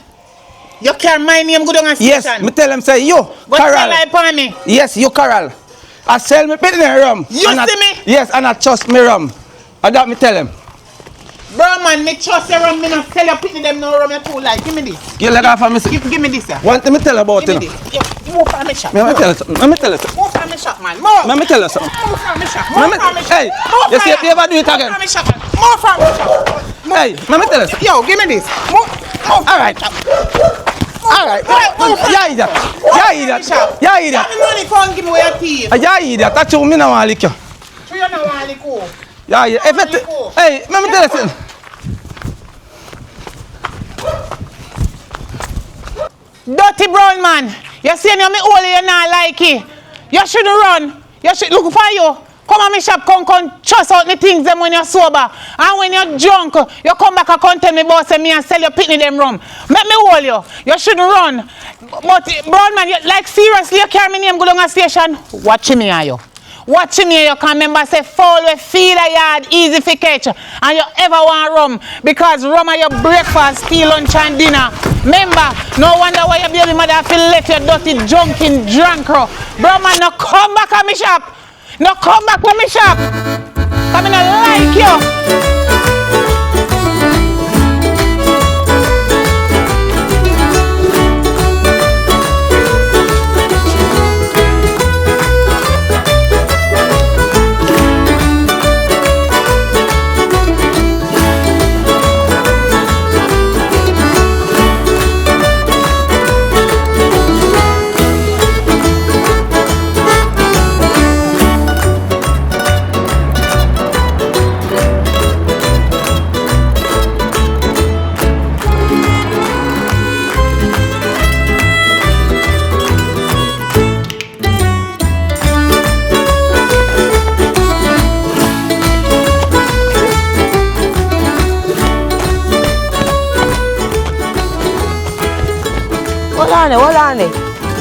Speaker 1: you can't my name go down a station?
Speaker 3: Yes, me tell him say you, Carol.
Speaker 1: Upon me.
Speaker 3: Yes, you Carol. I sell me pitney rum.
Speaker 1: You see me?
Speaker 3: Yes, and I trust me rum. I got me tell him.
Speaker 1: Bro man, me trust your rum, me not sell your pitney them no rum you too like. Give me this.
Speaker 3: You let off of me.
Speaker 1: Give me this sir.
Speaker 3: What me tell about
Speaker 1: it? Give me this. Move from me shop. Let me tell you something. Move from me shop man. Move.
Speaker 3: Let me tell you something.
Speaker 1: Move from me shop. Move from me shop.
Speaker 3: Hey, you see if you ever do it again.
Speaker 1: Move from me shop. Move from me shop.
Speaker 3: Hey, let me tell you something.
Speaker 1: Yo, give me this. Move.
Speaker 3: Alright. Alright. Yeah, idiot. Yeah, idiot. Yeah, idiot.
Speaker 1: Give me money, come give me where your teeth.
Speaker 3: Yeah, idiot. That's you, me no want to lick you.
Speaker 1: So you no want to lick you?
Speaker 3: Yeah, yeah. Hey, let me tell you something.
Speaker 1: Dirty brown man. You see me only you not like it. You shouldn't run. You should look for you. Come on my shop, come trust out the things them when you're sober. And when you're drunk, you come back and come tell me about me and sell your pitney them rum. Make me hold you. You shouldn't run. But brown man, like seriously, you carry me name go down a station. Watch me are you. Watch me, you can remember say foul we feed a yard, easy for catch. And you ever want rum, because rum are your breakfast, tea, lunch and dinner. Remember, no wonder why your baby mother feel let your dirty junkin drunk. Bro man, no come back at me shop. No come back to me shop. Cause me no like you.
Speaker 6: Hold on.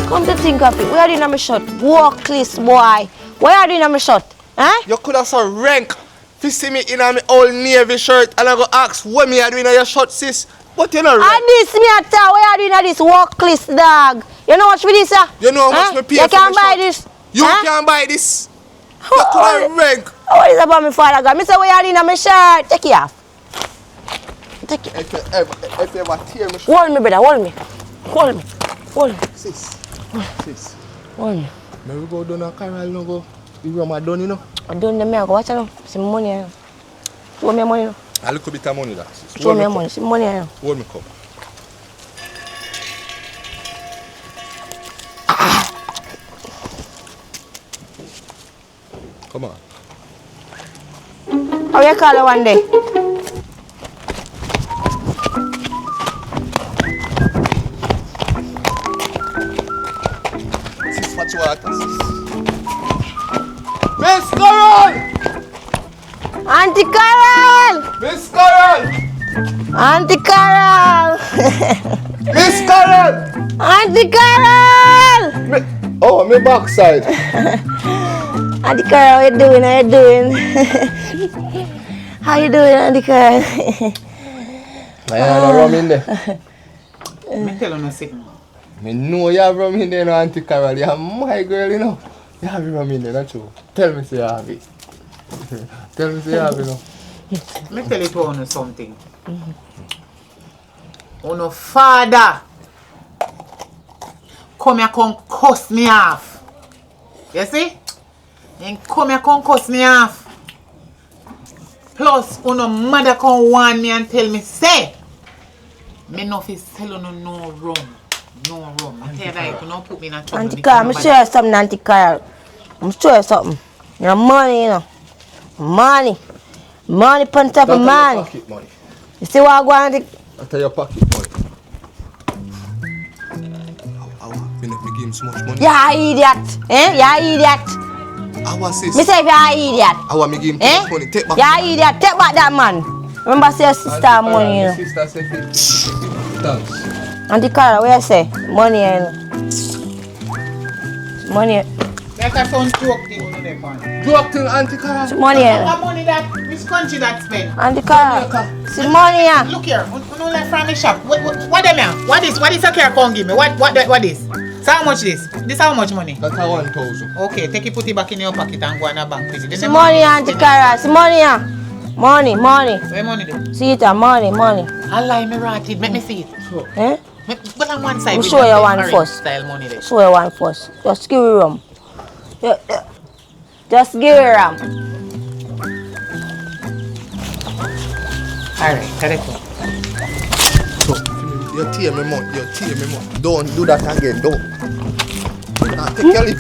Speaker 6: Come to think of it. What are you doing on my shirt? Walk this boy. What are you doing on my shirt? Huh?
Speaker 3: You could have so rank. If you see me in my old navy shirt and I go ask what me are doing on your shirt, sis. But you know rank.
Speaker 6: And this me at all. What are you doing on this walk this dog? You know how much for this, sir?
Speaker 3: You know how much me pay
Speaker 6: you
Speaker 3: for
Speaker 6: can't
Speaker 3: my
Speaker 6: buy
Speaker 3: shirt?
Speaker 6: this.
Speaker 3: You can't buy this. You could have rank.
Speaker 6: What is about me father God? Me say what are you doing on my shirt? Take it off. Take it.
Speaker 3: If you ever tear my shirt.
Speaker 6: Hold me, brother. Hold me.
Speaker 3: Sis.
Speaker 6: Hold me.
Speaker 3: May we go down a Carol no go. The rum are done, you know.
Speaker 6: I don't know. I go watch it. See money. Show me money.
Speaker 3: A little bit of money that.
Speaker 6: Show me money. See money.
Speaker 3: Hold me cup. Come on.
Speaker 6: How you call her one day?
Speaker 3: Sis, what you want, sis? Miss Carol!
Speaker 6: Auntie Carol!
Speaker 3: Miss Carol!
Speaker 6: Auntie Carol!
Speaker 3: Miss Carol!
Speaker 6: Auntie Carol!
Speaker 3: Oh, my backside.
Speaker 6: Auntie Carol, how you doing? How you doing? How you doing, Auntie Carol?
Speaker 3: I have no rum in there.
Speaker 1: Me tell you no signal.
Speaker 3: I know you have rum in there, no, Auntie Carol. You have my girl, you know. You have rum in there, not true. Tell me say you have it. Tell me say you have it, no.
Speaker 1: Me tell you to you something. Uno father come here come cuss me off. You see? And come here come cuss me off. Plus, uno mother come warn me and tell me, say, me no fi sell you no rum. No rum. I tell you that you don't put me in a trouble.
Speaker 6: Auntie Carol, I'm show you something, Auntie Carol. I'm show you something. Your money, you know. Money. Money on top of money.
Speaker 3: Pocket money.
Speaker 6: You see what I want to
Speaker 3: That's your pocket money. Me give him so much money.
Speaker 6: you're an idiot. Eh? You're an idiot.
Speaker 3: Our sis.
Speaker 6: Me say you're an idiot.
Speaker 3: I want me give him too much money. Take back.
Speaker 6: You're an idiot. Take back that man. Remember say your sister have money, you know.
Speaker 3: Sister say 50. Thanks.
Speaker 6: Auntie Carol, what you say? Money, you know. Money.
Speaker 1: That's a fun joke thing on the pan.
Speaker 3: Joke thing, Auntie Carol.
Speaker 6: Money, you know.
Speaker 1: What money that, which country that spend?
Speaker 6: Auntie Carol. See money, yeah.
Speaker 1: Look here, you know like from the shop. What them here? What is a car come give me? What is? So how much this? This how much money?
Speaker 3: That's a 1,000.
Speaker 1: Okay, take it, put it back in your pocket and go in a bank with it.
Speaker 6: See money, Auntie Carol. See money, yeah. Money.
Speaker 1: Where money do?
Speaker 6: See it, money.
Speaker 1: I lie me rotted, make me see it.
Speaker 6: Eh?
Speaker 1: But on one side,
Speaker 6: I'll show you one
Speaker 1: foreign
Speaker 6: first.
Speaker 1: style money there.
Speaker 6: Show you one first. Just give it rum. Yeah. Just give it rum.
Speaker 1: Alright, correct.
Speaker 3: So, you tear me money. Don't do that again. Don't. Nah, take your lip.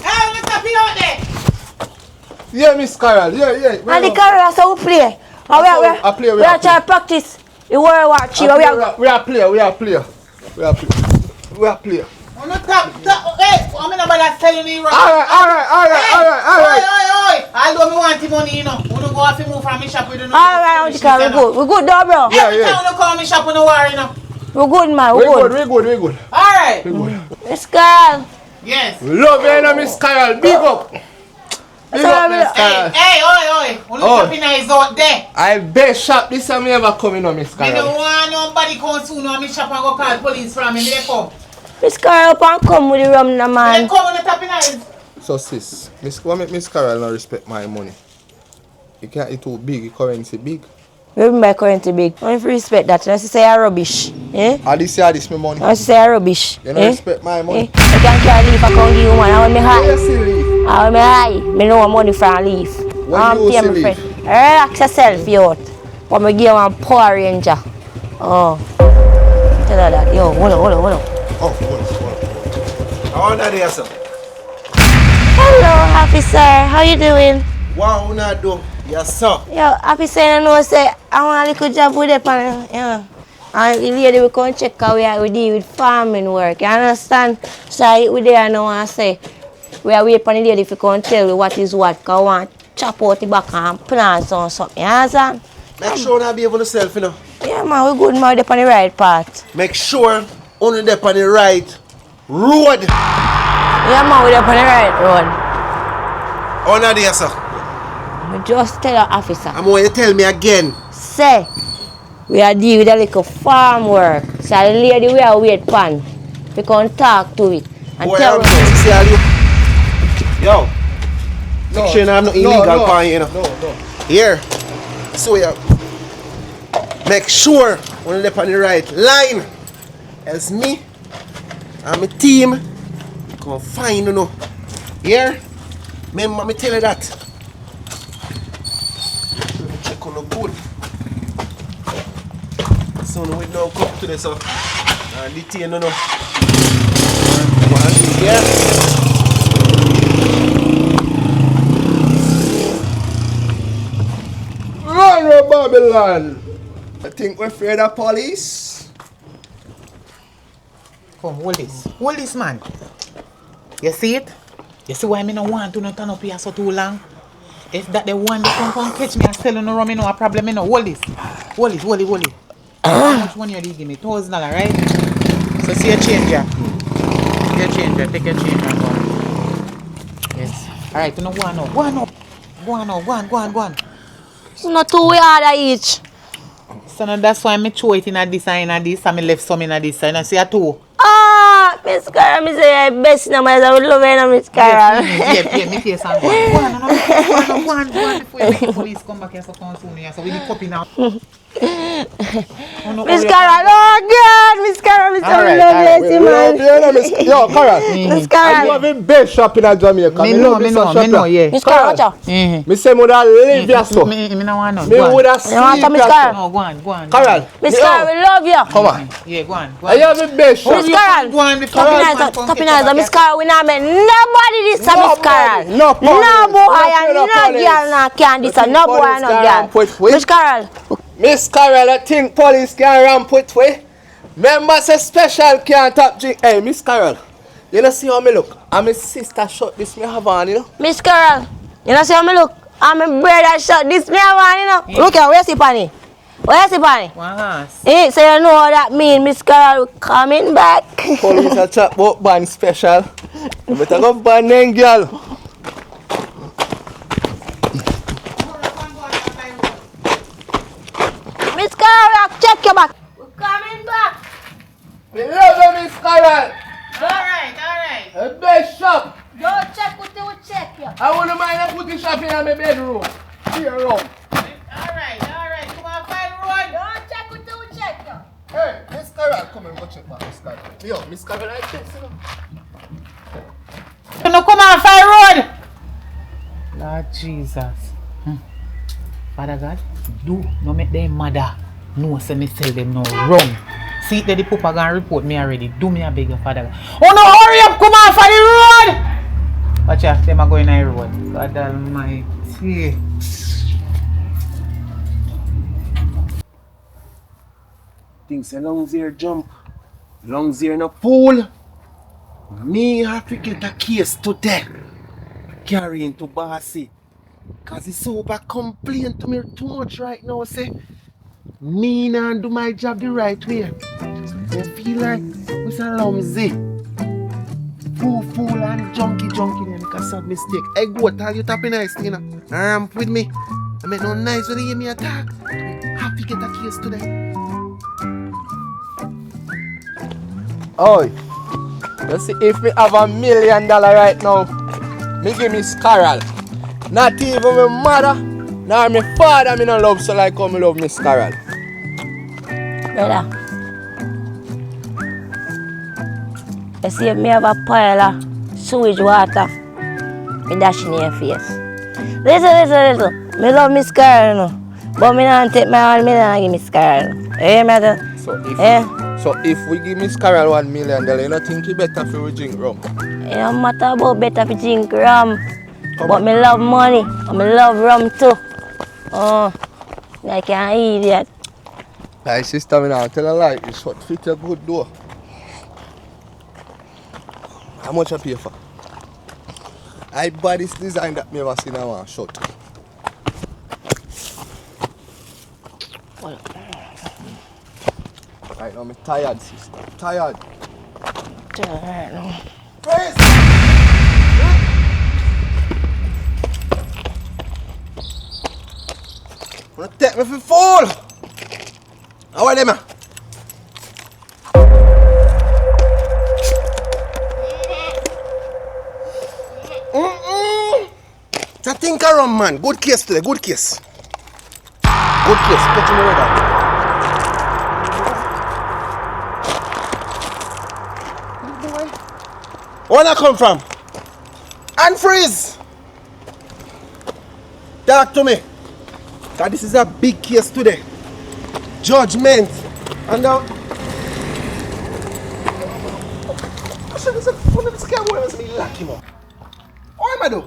Speaker 1: Hey, let's up you out there.
Speaker 3: Yeah, Miss Carol. Yeah.
Speaker 6: Auntie Carol, that's how we play.
Speaker 3: I play.
Speaker 6: We are trying to practice the World War III.
Speaker 3: We are player.
Speaker 1: I'm not top. Hey, I'm not about telling you right.
Speaker 3: Alright.
Speaker 1: Oi. Although me want the money, you know. We don't go off and move from me shop with you.
Speaker 6: Alright, Auntie Carol, we good. We good, though, bro.
Speaker 3: Yeah.
Speaker 1: Every time you call me shop with no worry, you know.
Speaker 6: We good, man. We good.
Speaker 1: Alright.
Speaker 6: Miss Carol.
Speaker 1: Yes.
Speaker 3: Love you, know, Miss Carol. Big up. Big up, Miss Carol.
Speaker 1: Hey. We look up in eyes out there.
Speaker 3: I best shop this time me ever come in, Miss
Speaker 1: Me
Speaker 3: Carol.
Speaker 1: don't want nobody come soon on me shop and go call police from me. They come.
Speaker 6: Miss Carol, come with the rum, no,
Speaker 1: They
Speaker 6: man.
Speaker 1: come on the top in eyes.
Speaker 3: So sis, what make Miss Carol not respect my money? You can't eat too big, currency big.
Speaker 6: Remember currency big. I don't respect that. You say you're rubbish. Eh?
Speaker 3: This my money.
Speaker 6: I say you're rubbish.
Speaker 3: You don't respect my money.
Speaker 6: I can't carry leaf, I can't give you one. I want me high.
Speaker 3: You see leave.
Speaker 6: I want me high. Me know money from leaf.
Speaker 3: When you see leave?
Speaker 6: Relax yourself, yo. But me give you one Power Ranger. Oh. Tell her that. Yo, hold on.
Speaker 3: Oh,
Speaker 2: How old are you, sir?
Speaker 6: Hello, officer. How you doing?
Speaker 2: What you not do? Yes, sir.
Speaker 6: Yo, officer, I know say I want a little job with it, and and the lady will come check how we deal with farming work. You understand? So we there now and say we are waiting for the lady to come tell you what is what. Cause we want to chop out the back and plant on something. You understand?
Speaker 2: Make sure you be able to self, you know.
Speaker 6: Yeah, man, we good, man. We're on the right path.
Speaker 2: Make sure only there on the right road.
Speaker 6: Yeah, man, we're on the right road.
Speaker 2: How not there, sir?
Speaker 6: I just tell the officer.
Speaker 2: I'm going to tell me again.
Speaker 6: Say, we are dealing with a little farm work. So the lady we are wait pan. We can talk to it. And
Speaker 2: Boy,
Speaker 6: tell
Speaker 2: I'm
Speaker 6: her.
Speaker 2: see all you. Yo. Make sure you have no illegal pan, you know.
Speaker 3: No.
Speaker 2: Here. So yeah. Make sure when you're on the right line. Else me and my team come find you know. Here. Remember me tell you that. Check on the good. So we now come to this and detain you know.
Speaker 3: Yeah. Run, Babylon. I think we're afraid of police.
Speaker 1: Come, hold this. Hold this, man. You see it? You see why me no want to not turn up here so too long? If that the one that come and catch me and sell no rum, me no a problem, me no. Hold this. Hold it, hold it, hold it. How much money you did give me? $1,000, right? So see your change here. See your change here. Take your change and go on. Yes. Alright, you know, go on now. Go on now. Go on now. Go on, go on, go on.
Speaker 6: It's not too hard each.
Speaker 1: So now that's why I throw it in a this and in a this and I left some in a this and I see a two.
Speaker 6: Ah, Miss Carol, me say you're best now, I would love you, Miss Carol.
Speaker 1: Yeah, me face and go on. Go on before you make the police come back here so soon here. So we need copy now.
Speaker 6: Miss Carol, oh God, Miss Carol, Miss Carol, love you, man.
Speaker 3: Yo, Carol.
Speaker 6: Miss
Speaker 3: I
Speaker 6: Carol.
Speaker 3: have a best shop in Jamaica.
Speaker 1: Me know, yeah.
Speaker 6: Miss Carol, watch out.
Speaker 3: Me say me da live here so.
Speaker 1: Me no want none.
Speaker 3: Me woulda
Speaker 6: You want
Speaker 3: sleep
Speaker 6: Miss
Speaker 3: here
Speaker 6: Carol?
Speaker 3: so.
Speaker 1: No, go on.
Speaker 3: Carol.
Speaker 6: Miss Carol, we love you.
Speaker 3: Come on.
Speaker 1: Yeah, go on.
Speaker 3: I have a best shop.
Speaker 6: Miss Carol,
Speaker 1: Go on before
Speaker 6: stop in eyes, Miss Carol, we not make nobody this, Miss Carol.
Speaker 3: No police.
Speaker 6: No boy and
Speaker 3: No
Speaker 6: no girl no can this, no boy and no girl. Miss Carol.
Speaker 3: Miss Carol, I think police can ramp with we. Members say special can't top drink. Hey, Miss Carol, you know see how me look? And my sister shot this me have on, you know?
Speaker 6: Miss Carol, you know see how me look? And my brother shot this me have on, you know?
Speaker 1: Yeah.
Speaker 6: Look here, where's the panny? Where's the panny?
Speaker 1: Yes.
Speaker 6: Eh, so you know what that mean, Miss Carol coming back.
Speaker 3: Police a chat about band special. You better go band then, girl.
Speaker 6: Miss Carol, check your back. We're coming back.
Speaker 3: We love you, Miss Carol.
Speaker 1: Alright.
Speaker 3: A best shop.
Speaker 6: Don't check what they will check you.
Speaker 3: I wouldn't mind I put the shop in my bedroom. Here, room.
Speaker 1: Alright. Come on, find road.
Speaker 6: Don't check what they will check you.
Speaker 3: Hey, Miss Carol, come and go check back, Miss Carol. Yo, Miss Carol, I check, you know.
Speaker 1: You know, come on, find road. Lord Jesus. Father God, do no make them mother know say me sell them no rum. See that the papa gonna report me already. Do me a beg your Father God. Oh no, hurry up, come on for the road. Watch out, them are going on the road. God almighty.
Speaker 2: Things a long ear jump. Long ear no fool. Me have to get a case today. Carry into Bossy. Cause it's over complain to me too much right now, say. Me not do my job the right way. I feel like it's a lumsy. Fool and junkie them because of mistake. I go tell you tapping nice, you know. Ramp with me. I make no nice when you hear me attack. Have to get a case today.
Speaker 3: Oi, you see, if me have $1 million right now, me give Miss Carol. Not even my mother, nor my father, me no love so like how me love Miss Carol.
Speaker 6: Brother, you see if me have a pile of sewage water, me dash in your face. Listen. Me love Miss Carol, you know. But me not take my $1 million and give Miss Carol. You hear me?
Speaker 3: So if we give Miss Carol $1 million, you don't think it better if we drink rum?
Speaker 6: It don't matter about better if you drink rum. But me love money and me love rum too. Like an idiot.
Speaker 3: My sister, me now tell her like this short fit a good door. How much I pay for? I buy this design that me ever seen a one short. Right now I'm tired, sister. Tired.
Speaker 6: Right now.
Speaker 3: Praise! Wanna take me for fool? How are they, man?
Speaker 2: It's a think around, man. Good case today, good case. Good case, put me right down. Where I come from? And freeze! Talk to me. Cause this is a big case today. Judgment. And now
Speaker 3: this guy wants me lock him up. What am I do?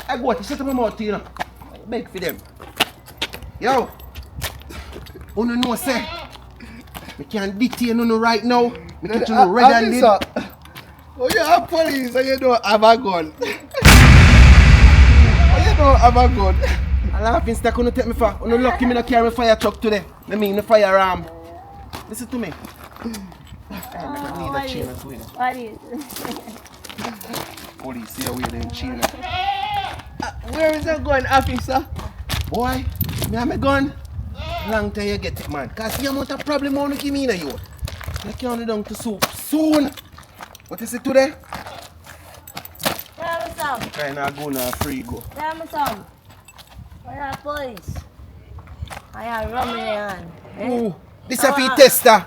Speaker 3: I go to shut my mouth, you know. Beg for them. Yo. You know say. I can't detain you right now. I catch you red-handed. Oh, you are police and you don't have a gun. You don't have a gun. I laugh instead you take me for. You lucky me not carry my fire truck today. I mean the firearm. Listen to me. I need a chain or two.
Speaker 6: What is
Speaker 3: Police here with them chain. Where is that gun, officer? Boy, me have my gun. Long time you get it, man. Cause you amount of problem you give me in you. You can't down to soup soon. What is it today?
Speaker 6: Tell me some.
Speaker 3: Try not go now free go.
Speaker 6: Tell me some. Where are police? I have rum in your hand.
Speaker 3: Ooh, this a feed tester.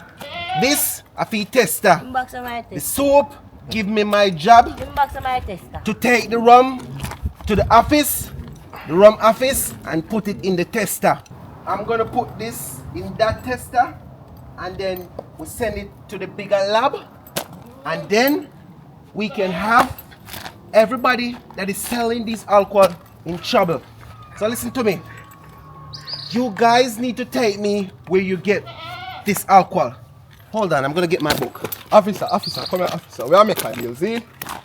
Speaker 3: This a feed tester.
Speaker 6: Give me back some of my
Speaker 3: The
Speaker 6: tester.
Speaker 3: soap give me my job
Speaker 6: Give me back some of my tester.
Speaker 3: to take the rum to the office, the rum office, and put it in the tester. I'm gonna put this in that tester, and then we send it to the bigger lab, and then we can have everybody that is selling this alcohol in trouble. So listen to me. You guys need to take me where you get this alcohol. Hold on, I'm gonna get my book.
Speaker 10: Officer, come here, officer. We are making a deal, see?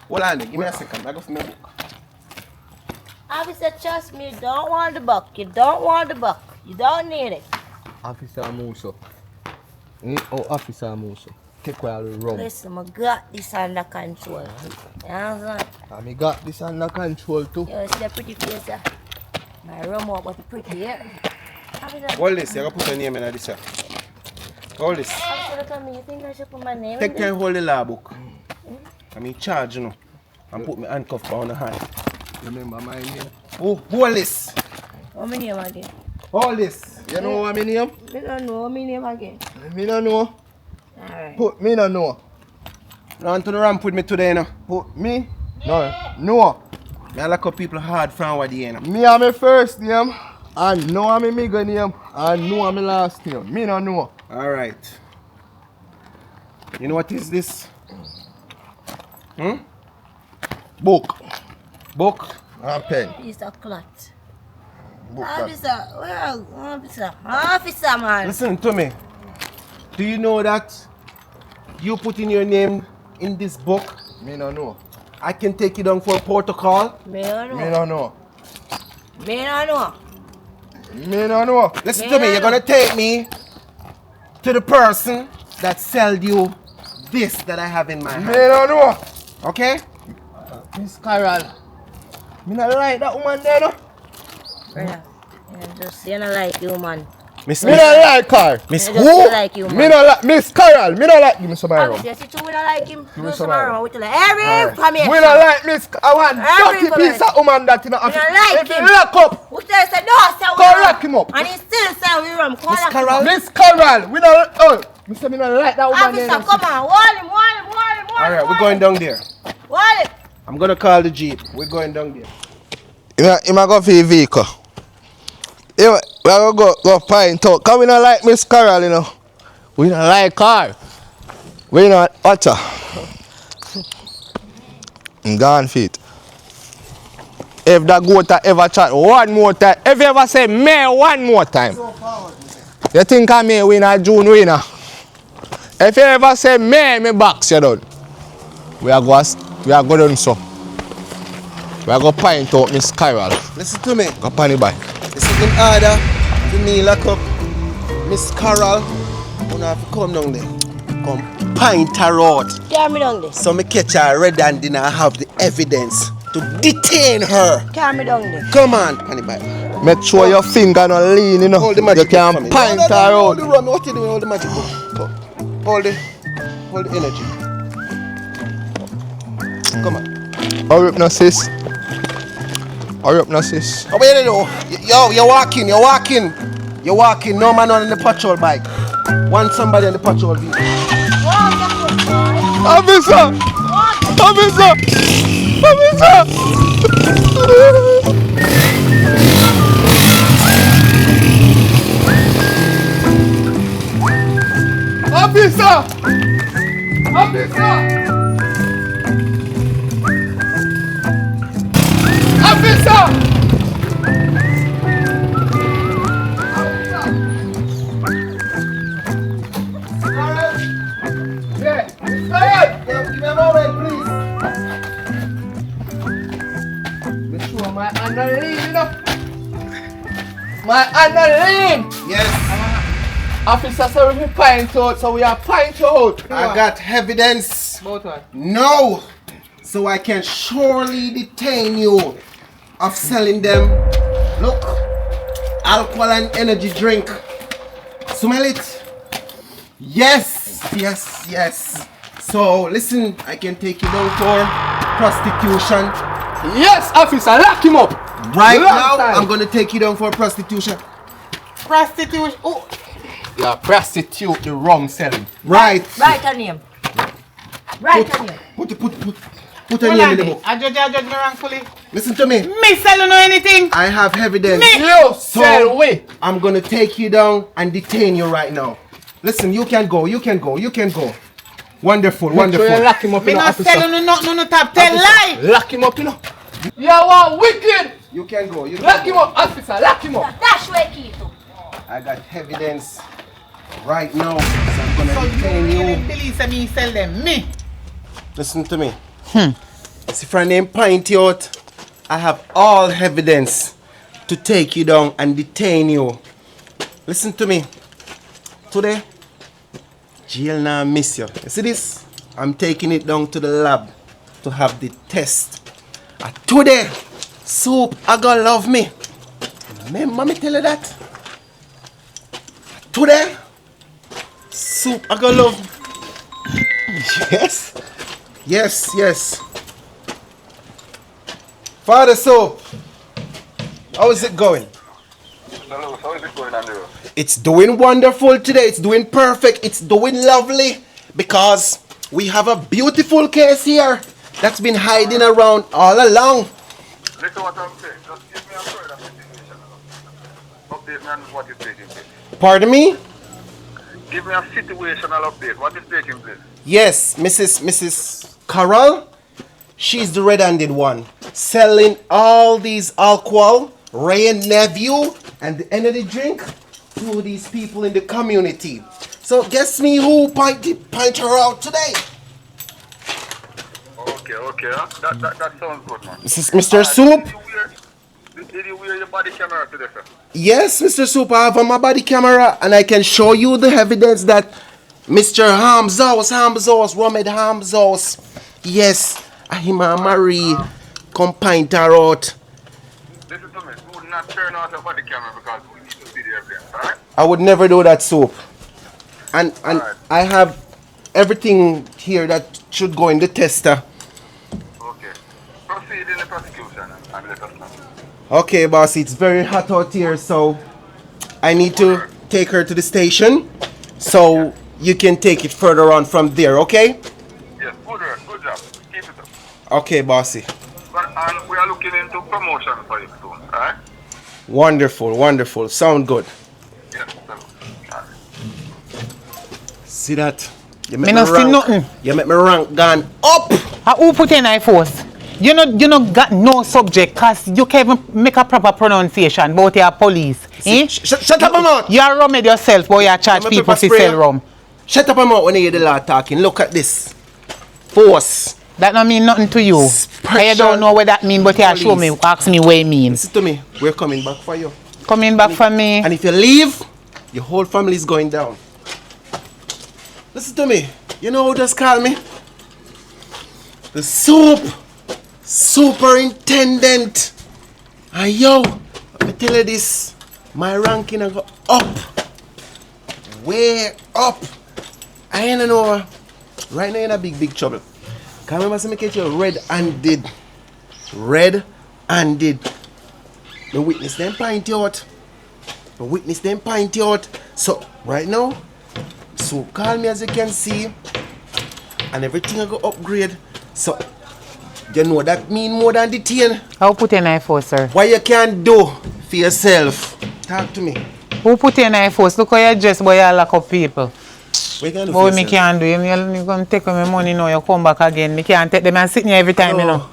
Speaker 3: Hold on, give me a second. I go for my book.
Speaker 6: Officer, trust me, you don't want the buck. You don't want the buck. You don't need it.
Speaker 10: Officer Muso. Oh, Officer Muso. Take away all the rum.
Speaker 6: Listen, I got this under control. You understand?
Speaker 10: And I got this under control too.
Speaker 6: You see the pretty face there? My rum up with the pretty hair. Officer,
Speaker 3: Hold this, you gotta put your name in this here. Hold this.
Speaker 6: officer, look at me. You think I should put my name
Speaker 3: Take
Speaker 6: in there?
Speaker 3: time, hold the law book. I'm in charge, you know. And put my handcuff on the hand.
Speaker 10: Remember my name?
Speaker 3: Oh, hold this.
Speaker 6: What my name again?
Speaker 3: Hold this.
Speaker 10: You know what my name?
Speaker 6: I don't know what my name again.
Speaker 10: Me no know.
Speaker 6: Alright.
Speaker 10: Put me no know.
Speaker 3: Run to the ramp with me today, you know.
Speaker 10: Put me no.
Speaker 3: I lock up people hard from what you know.
Speaker 10: Me are my first name. And no I'm my middle name. And no I'm my last name. Me no know.
Speaker 3: Alright. You know what is this?
Speaker 10: Book.
Speaker 3: Book?
Speaker 10: And pen.
Speaker 6: Piece of cloth.
Speaker 10: Book.
Speaker 6: Officer, where are you? Officer, man.
Speaker 3: Listen to me. Do you know that you putting your name in this book?
Speaker 10: Me no know.
Speaker 3: I can take you down for a protocol.
Speaker 6: Me don't know.
Speaker 10: Me no know.
Speaker 6: Me don't know.
Speaker 10: Me no know.
Speaker 3: Listen to me, you're gonna take me to the person that sold you this that I have in my
Speaker 10: Me
Speaker 3: hand.
Speaker 10: no know.
Speaker 3: Okay?
Speaker 10: Miss Carol. Me not like that woman there no.
Speaker 6: Brother, you don't like you, man.
Speaker 3: Miss
Speaker 10: Me not like her.
Speaker 3: Miss
Speaker 6: I
Speaker 3: who?
Speaker 6: just don't like you, man.
Speaker 10: Me not like Miss Carol. Me not like. Give me some iron.
Speaker 6: Obviously, you two we don't like him. Do
Speaker 10: me
Speaker 6: some
Speaker 10: some
Speaker 6: around
Speaker 10: iron.
Speaker 6: with the every come here.
Speaker 10: We not like Miss. I want
Speaker 6: Every
Speaker 10: dirty piece of woman that you know.
Speaker 6: We don't like
Speaker 10: if
Speaker 6: him.
Speaker 10: you lock up,
Speaker 6: Which they said, no, say we
Speaker 10: go
Speaker 6: rum.
Speaker 10: lock him up.
Speaker 6: And he still say we rum. Come
Speaker 3: Miss
Speaker 6: lock him
Speaker 3: Carol?
Speaker 6: up.
Speaker 10: Miss Carol. We not. Oh, me say me not like that woman.
Speaker 6: Officer,
Speaker 10: there.
Speaker 6: come on. Hold him.
Speaker 3: Alright, we're going down there.
Speaker 6: Hold him.
Speaker 3: I'm gonna call the Jeep. We're going down there.
Speaker 10: You might go for your vehicle. We are go find out. Cause we not like Miss Carol, you know. We not like her. We not watch her. Gone feet. If that goat ever chat one more time, if you ever say me one more time, you think I may win a June winner? If you ever say me box you done. We are go done so. We are go point out Miss Carol.
Speaker 3: Listen to me.
Speaker 10: Go pan it by.
Speaker 3: This is in order for me lock up Miss Carol. You have to come down there. Come pint her out.
Speaker 6: Carry me down there.
Speaker 3: So me catch her red and then I have the evidence to detain her.
Speaker 6: Carry me down there.
Speaker 3: Come on, Panny Bye.
Speaker 10: Make sure your finger not lean, you know.
Speaker 3: Hold the
Speaker 10: You
Speaker 3: magic book for
Speaker 10: can
Speaker 3: me.
Speaker 10: pint
Speaker 3: No,
Speaker 10: her
Speaker 3: hold
Speaker 10: out.
Speaker 3: the rum. What you doing? Hold the magic book. Hold the energy. Come on.
Speaker 10: Hurry up now, sis. Hurry up now, sis.
Speaker 3: Oh, wait, yo, you're walking. No man on the patrol bike. Want somebody on the patrol vehicle.
Speaker 10: Officer! Officer! My underling!
Speaker 2: Yes,
Speaker 10: Officer said we pint out, so we are pint out.
Speaker 2: I got evidence.
Speaker 10: About what?
Speaker 2: No, so I can surely detain you of selling them. Look, alcohol and energy drink. Smell it? Yes, yes, yes. So listen, I can take you down for prostitution.
Speaker 10: Yes, officer, lock him up.
Speaker 2: Right
Speaker 10: Long
Speaker 2: now,
Speaker 10: time.
Speaker 2: I'm gonna take you down for prostitution.
Speaker 8: Prostitution. Oh,
Speaker 10: Yeah, prostitute the rum selling.
Speaker 2: Right.
Speaker 6: Write her name. Write her name.
Speaker 2: Put a
Speaker 8: hold
Speaker 2: name
Speaker 8: on
Speaker 2: in the
Speaker 8: there.
Speaker 2: book.
Speaker 8: I judge me wrongfully.
Speaker 2: Listen to me.
Speaker 8: Me sell you know anything?
Speaker 2: I have evidence.
Speaker 10: You sell we.
Speaker 2: I'm gonna take you down and detain you right now. Listen, you can go. You can go. You can go. Wonderful,
Speaker 10: Make sure you
Speaker 2: wonderful.
Speaker 10: lock him up,
Speaker 8: Me
Speaker 10: you know,
Speaker 8: not sell
Speaker 10: officer.
Speaker 8: you nothing, no top 10 lie.
Speaker 10: Lock him up, you know. You are wicked.
Speaker 2: You can go. You
Speaker 10: Lock
Speaker 2: can
Speaker 10: him
Speaker 2: go.
Speaker 10: up, officer. Lock him up.
Speaker 6: Dash where key to.
Speaker 2: I got evidence right now, so I'm gonna
Speaker 8: So you
Speaker 2: detain
Speaker 8: really
Speaker 2: you.
Speaker 8: believe that me sell them? Me?
Speaker 2: Listen to me. See, friend named Pint out. I have all evidence to take you down and detain you. Listen to me. Today, jail now miss you. You see this? I'm taking it down to the lab to have the test. Today, Soup, I gonna love me. Remember me tell you that? Today, Soup, I gonna love me. Yes. Yes, yes. Father Soap, how is it going?
Speaker 9: Hello, how is it going, Andrew?
Speaker 2: It's doing wonderful today. It's doing perfect. It's doing lovely because we have a beautiful case here that's been hiding around all along.
Speaker 9: Listen what I'm saying. Just give me a further situation. Update me on what is taking place.
Speaker 2: Pardon me?
Speaker 9: Give me a situational update. What is taking place?
Speaker 2: Yes, Mrs. Carol. She's the red-handed one, selling all these alcohol, Ray and nephew, and the energy drink to these people in the community. So guess me who point her out today?
Speaker 9: Okay. That sounds good, man.
Speaker 2: This is Mr. Soup.
Speaker 9: Did you wear your body camera today, sir?
Speaker 2: Yes, Mr. Soup, I have on my body camera and I can show you the evidence that Mr. Hamzos, Romed Hamzos, yes, him and Marie come pint her out.
Speaker 9: Listen to me. Do not turn out your body camera because we need to see the evidence, alright?
Speaker 2: I would never do that, Soup. And
Speaker 9: Alright.
Speaker 2: I have everything here that should go in the tester.
Speaker 9: Okay. Proceed in the prosecution and let us know.
Speaker 2: Okay, boss, it's very hot out here, so I need to take her to the station so you can take it further on from there, okay?
Speaker 9: Yes, good work. Good job. Keep it up.
Speaker 2: Okay, bossy.
Speaker 9: And we are looking into promotion for you soon, alright?
Speaker 2: Wonderful. Sound good.
Speaker 9: Yes, sir. Alright.
Speaker 2: See that? You
Speaker 1: Me no see nothing.
Speaker 2: You make me rank gone up.
Speaker 1: Who put in I force? You know got no subject cause you can't even make a proper pronunciation about your police. Eh?
Speaker 2: Shut up, my mouth.
Speaker 1: You are rum it yourself, but you charge
Speaker 2: I'm a
Speaker 1: people
Speaker 2: pepper
Speaker 1: to
Speaker 2: sprayer.
Speaker 1: sell rum.
Speaker 2: Shut up, my mouth when you hear the law talking. Look at this. Force.
Speaker 1: That don't mean nothing to you.
Speaker 2: Special
Speaker 1: I don't know what that mean, but you show me,
Speaker 2: police.
Speaker 1: ask me what it means.
Speaker 2: Listen to me. We're coming back for you.
Speaker 1: Coming back for me.
Speaker 2: And if you leave, your whole family is going down. Listen to me. You know who just called me? The superintendent. And yo, let me tell you this. My ranking I go up. Way up. I ain't know. Right now you're in a big trouble. Can remember say me catch you red-handed. Red-handed. The witness them pint you out. So right now, so call me as you can see. And everything I go upgrade. So you know that mean more than detain.
Speaker 1: How put in I force, sir?
Speaker 2: What you can do for yourself. Talk to me.
Speaker 1: Who put in I force? Look how you dress, boy, you lock up people.
Speaker 2: What you can do for
Speaker 1: What me
Speaker 2: yourself?
Speaker 1: can't do? You're going to take my money now, you come back again. Me can't take them and sit here every time, you know.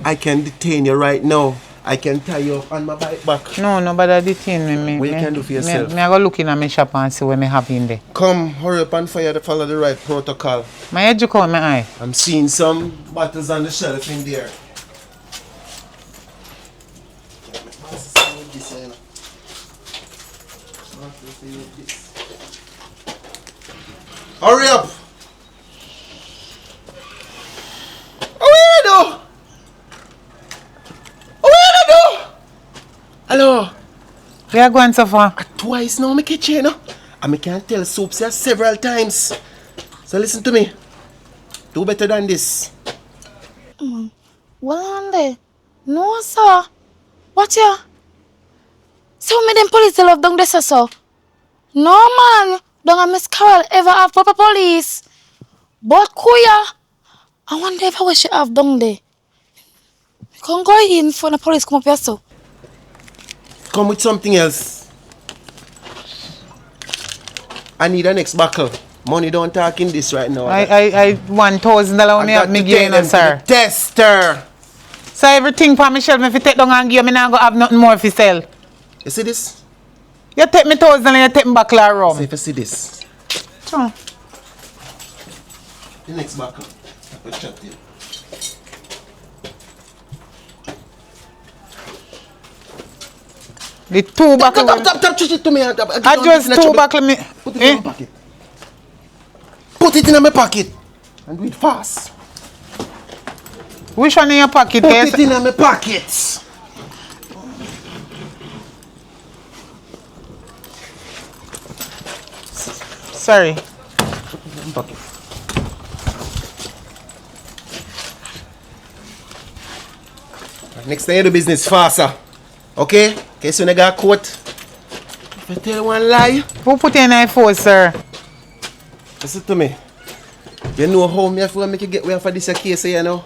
Speaker 2: I can detain you right now. I can tie you up on my bike back.
Speaker 1: No, nobody detain me.
Speaker 2: What you can do for yourself?
Speaker 1: Me I go look in at my shop and see what me have in there.
Speaker 2: Come, hurry up and follow the right protocol.
Speaker 1: My head you come my eye.
Speaker 2: I'm seeing some bottles on the shelf in there. Hurry up! Where do? Hello?
Speaker 1: Where are you going so far?
Speaker 2: Twice now, I catch you, and I can tell soaps here several times. So listen to me. Do better than this.
Speaker 11: Well, on there. No, sir. What ya? So me them police love down there, so. No, man. Don't a Miss Carol ever have proper police. But Kuya, I wonder if I wish she have down there. Can't go in for the police come up here, so.
Speaker 2: Come with something else. I need a next buckle. Money don't talk in this right now.
Speaker 1: I $1,000 me have me gain, sir.
Speaker 2: Tester.
Speaker 1: So everything for me shelf, if you take down and give me now go have nothing more to sell.
Speaker 2: You see this?
Speaker 1: You take me $1,000 and you take me back of rum.
Speaker 2: See if you see this.
Speaker 1: Sure.
Speaker 2: The next buckle. I will chat to you.
Speaker 1: The two buckle.
Speaker 2: Stop, touch it to me.
Speaker 1: I just two buckle me.
Speaker 2: Put it in my pocket. Put it in my pocket. And do it fast.
Speaker 1: Which one in your pocket?
Speaker 2: Put it in my pocket.
Speaker 1: Sorry.
Speaker 2: Pocket. Next time you do business faster. Okay? In case you never got caught. If I tell one lie.
Speaker 1: Who put in a force, sir?
Speaker 2: Listen to me. You know how me have to make you get away for this case here now?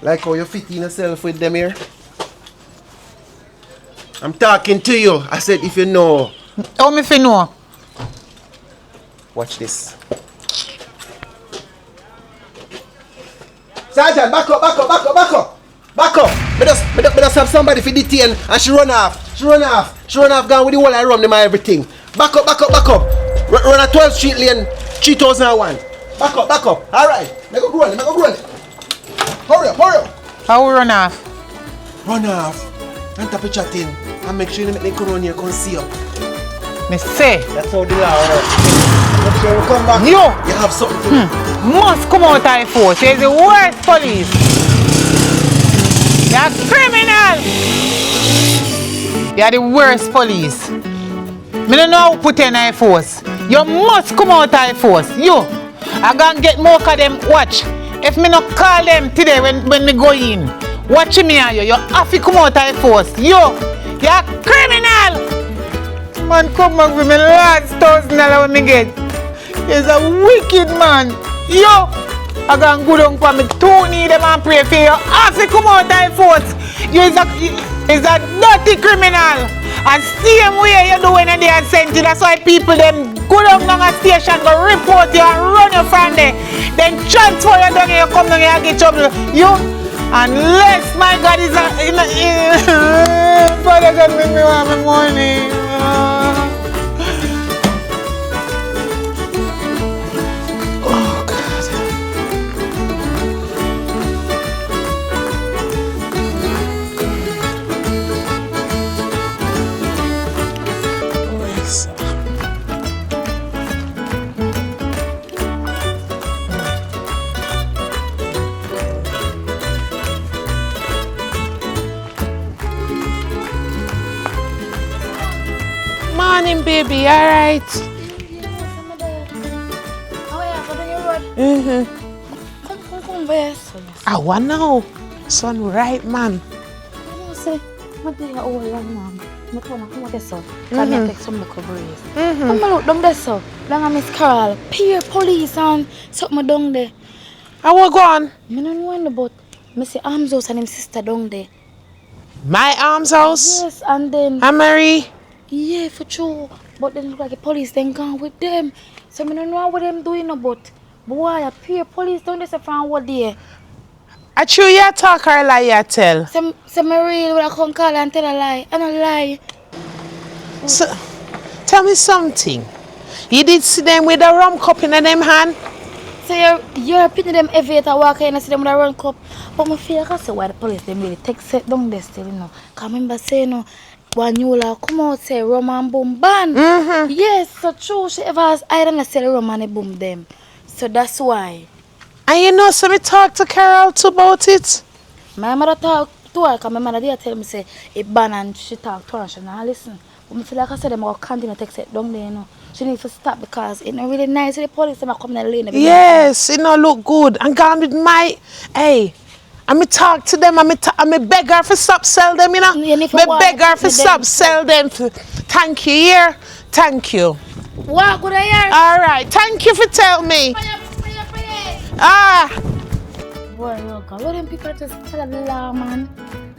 Speaker 2: Like how you fit in yourself with them here? I'm talking to you. I said if you know.
Speaker 1: How me if you know?
Speaker 2: Watch this. Sergeant, back up. Me just have somebody for detain and she run off. She run off gone with the whole I run them and everything. Back up. Run a 12th Street lane 3001. Back up. Alright. Make go run it. Hurry up.
Speaker 1: How we run off?
Speaker 2: Run off. And tap a chat in. And make sure you make them come around here and see you.
Speaker 1: Me say.
Speaker 2: That's how the law works. Make sure you come back.
Speaker 1: You
Speaker 2: have something to do.
Speaker 1: must come out of force. You're the worst police. You're criminal. You're the worst police. Me don't know how to put in a force. You must come out of force. You. I gonna get more of them. Watch. If me not call them today when me go in. Watch me and you. You have to come out of force. You're criminal. Man, come back with me last $1,000 when me get. He's a wicked man. Yo, I gonna go down for me 2 need them and pray for you. Have to come out of force. You is a dirty criminal. And same way you do when they are sent you. That's why people them go down a station, go report you and run you from there. Then transfer you down here, you come down here and get trouble. You, unless my God is Father God make me want my money. Oh God. Morning, baby. All right.
Speaker 11: Come, boys.
Speaker 8: I want now. Son, right, man.
Speaker 11: Say, what do you all want, ma'am? I come with this, so. Can I take some local breeze? Come look down there, so. Down a Miss Carol, peer police and something down there.
Speaker 8: I will go on.
Speaker 11: I don't know about Mr. Arms House and his sister down there.
Speaker 8: My arms house?
Speaker 11: Yes, and then.
Speaker 8: And Mary?
Speaker 11: Yeah, for sure. But they look like the police then gone with them. So I don't know what them doing about. Boy, a peer police down there from what day.
Speaker 8: I true you talk or lie you tell?
Speaker 11: Some real will come call and tell a lie. And a lie.
Speaker 8: So, tell me something. You did see them with a rum cup in them hand?
Speaker 11: So you're pitting them every day walk in and see them with a rum cup. But I feel like I say why the police them really take set down there still, you know. Cause I remember saying, one new law come out say Rum An Boom ban. Yes, so true. She ever has I don't sell Rum An Boom them. So that's why.
Speaker 8: And you know, so me talk to Carol too about it.
Speaker 11: My mother talk to her because my mother did tell me say it ban and she talk to her and she not listen. But I feel like I said them will continue to text it down there, you know. She need to stop because it's not really nice. The police them are coming in the lane.
Speaker 8: Yes, it not look good. And gone with my, hey, and me talk to them and me beg her for stop sell them, you know. Me beg her for stop sell them. Thank you, here. Thank you.
Speaker 11: What good I hear?
Speaker 8: All right, thank you for tell me. Ah.
Speaker 11: Boy, look, what them people just follow the law, man.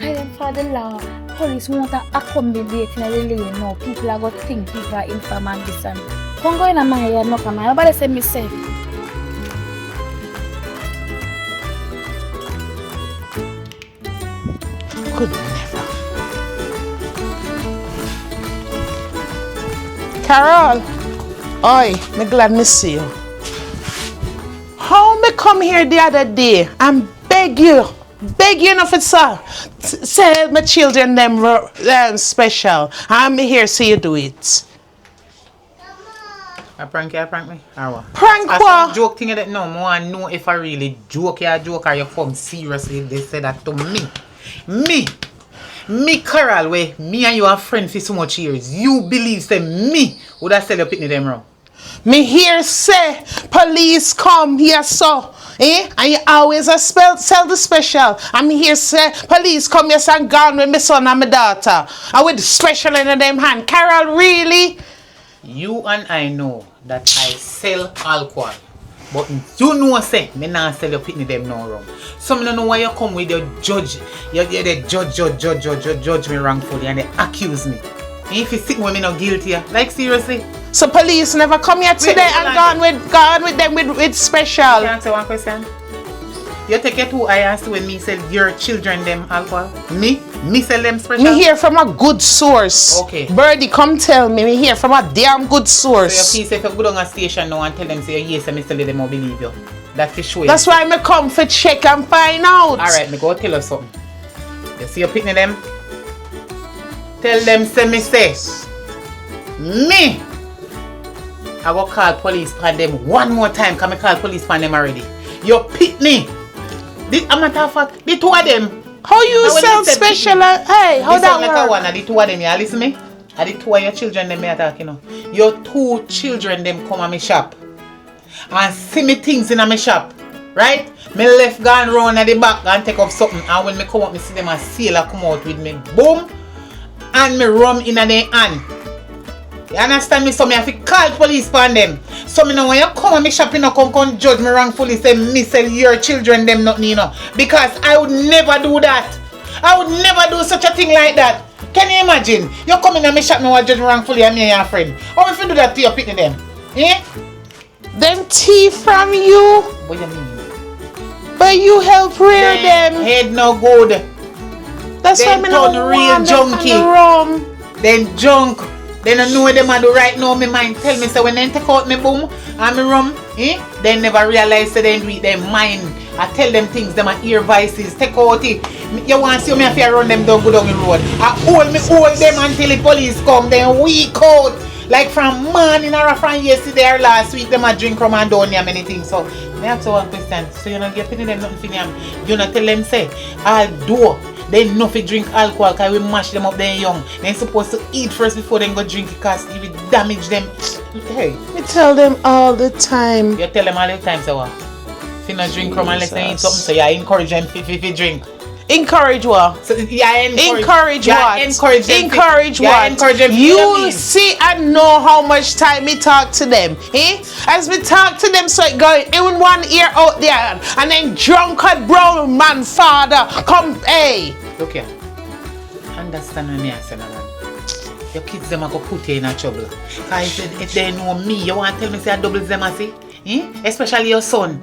Speaker 11: I them follow the law. Police want to accommodate in the lane now. People are going to think people are informant this and come go in my head, no come on. Nobody say me safe.
Speaker 8: Could never. Carol, oi, me glad me see you. How me come here the other day and beg you enough it's sell my children them special. I'm here so you do it.
Speaker 1: I prank me? Or what?
Speaker 8: Prank what?
Speaker 1: Joke thing that no, I want to know if I really joke or you come seriously. They say that to me. Me Carol, where me and you are friends for so much years. You believe say me would I sell your picnic them wrong?
Speaker 8: Me hear say police come here so and you always sell the special. And me hear say police come here and gone with my son and my daughter. And with the special in them hand. Carol, really?
Speaker 1: You and I know that I sell alcohol. But you know say me not sell your picnic them no wrong. Some don't know why you come with your judge. You're the judge me wrongfully and they accuse me. And if you sick with me not guilty, like seriously?
Speaker 8: So police never come here today and gone with them with special.
Speaker 1: Can I answer one question? You take your two eyes when me sell your children them alcohol? Me sell them special?
Speaker 8: Me hear from a good source.
Speaker 1: Okay.
Speaker 8: Birdie, come tell me. Me hear from a damn good source.
Speaker 1: So you if you go down a station now and tell them say yes, I sell them, will believe you. That's for sure.
Speaker 8: That's why me come for check and find out.
Speaker 1: Alright, me go tell you something. You see you picking them? Tell them say me say me I go call police on them one more time. Can I call police on them already? You pick me. A matter of fact, the two of them.
Speaker 8: How you sell special? Hey, how that
Speaker 1: like
Speaker 8: work?
Speaker 1: One of the two of them, you listen me? Are the two of your children them me attack, you know? Your two children them come at my shop and see me things in my shop. Right? Me left gone round at the back and take off something. And when me come up, me see them a sailor come out with me. Boom. And me rum in their hand. You understand me? So me have to call police on them. So me know when you come and me shop, you know, come judge me wrongfully, say me sell your children them nothing, you know. Because I would never do that. I would never do such a thing like that. Can you imagine? You come in and me shop, me want judge me wrongfully and me and your friend. How if you do that to your picnic them? Eh?
Speaker 8: Them thief from you?
Speaker 1: What you mean?
Speaker 8: But you help rear them.
Speaker 1: Head no good.
Speaker 8: That's why me not
Speaker 1: real junkie. Then junk. They don't know what they do right now. My mind tell me so when they take out me boom and me rum, they never realize that they do it. Their mind. I tell them things, them are ear vices. Take out it. You want to see me if you run them down, go down the road. I hold them until the police come. Then week out. Like from morning or from yesterday or last week, them a drink rum and down here many things. So I have to one question. So you not get pity them nothing for them. You not tell them say, I'll do. They know if drink alcohol because we mash them up then young. They're supposed to eat first before they go drink it because it will damage them. Hey.
Speaker 8: I tell them all the time.
Speaker 1: You tell them all the time, so what? If you not drink rum unless they eat something, so you encourage them if drink.
Speaker 8: Encourage what?
Speaker 1: So,
Speaker 8: encourage what?
Speaker 1: Encourage them.
Speaker 8: Encourage what?
Speaker 1: Encourage them.
Speaker 8: You see and know how much time me talk to them. As me talk to them, so it go in one ear out there, and then drunkard brown man father come. Hey.
Speaker 1: Look here. Understand what I say, man. Your kids them are go put you in a trouble. Cause if they know me, you want to tell me say I double them I see? Especially your son.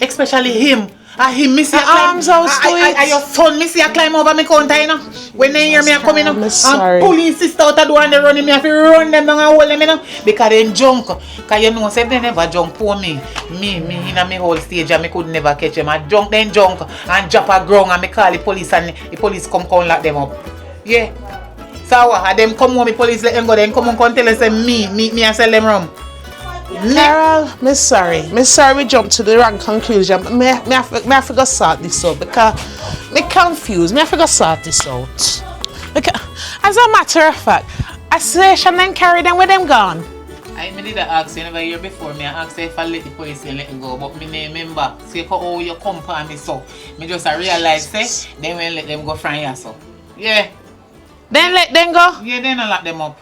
Speaker 1: Especially him. Him miss your
Speaker 8: arms out to it.
Speaker 1: Your son miss you climb over my counter, you know. When they hear me I come in and
Speaker 8: sorry.
Speaker 1: pulling sister out the door and they running me, I have to run them down and hold them, you know. Because they drunk. Because you know, say if they never drunk for me in my whole stage and I could never catch them. I drunk and drop a ground and I call the police and the police come lock them up. Yeah. So what? And them come home, the police let them go. Then come and tell us me and sell them rum.
Speaker 8: Carol, me sorry we jumped to the wrong conclusion. Me have to go sort this out because me confused. Me have to go sort this out. Because, as a matter of fact, I say and then carry them with them gone.
Speaker 1: I did ask you never year before. Me asked if I let the police let them go, but me remember. See how you come for me so. Me just realize say then when let them go from here so. Yeah.
Speaker 8: Then let them go?
Speaker 1: Yeah, then I lock them up.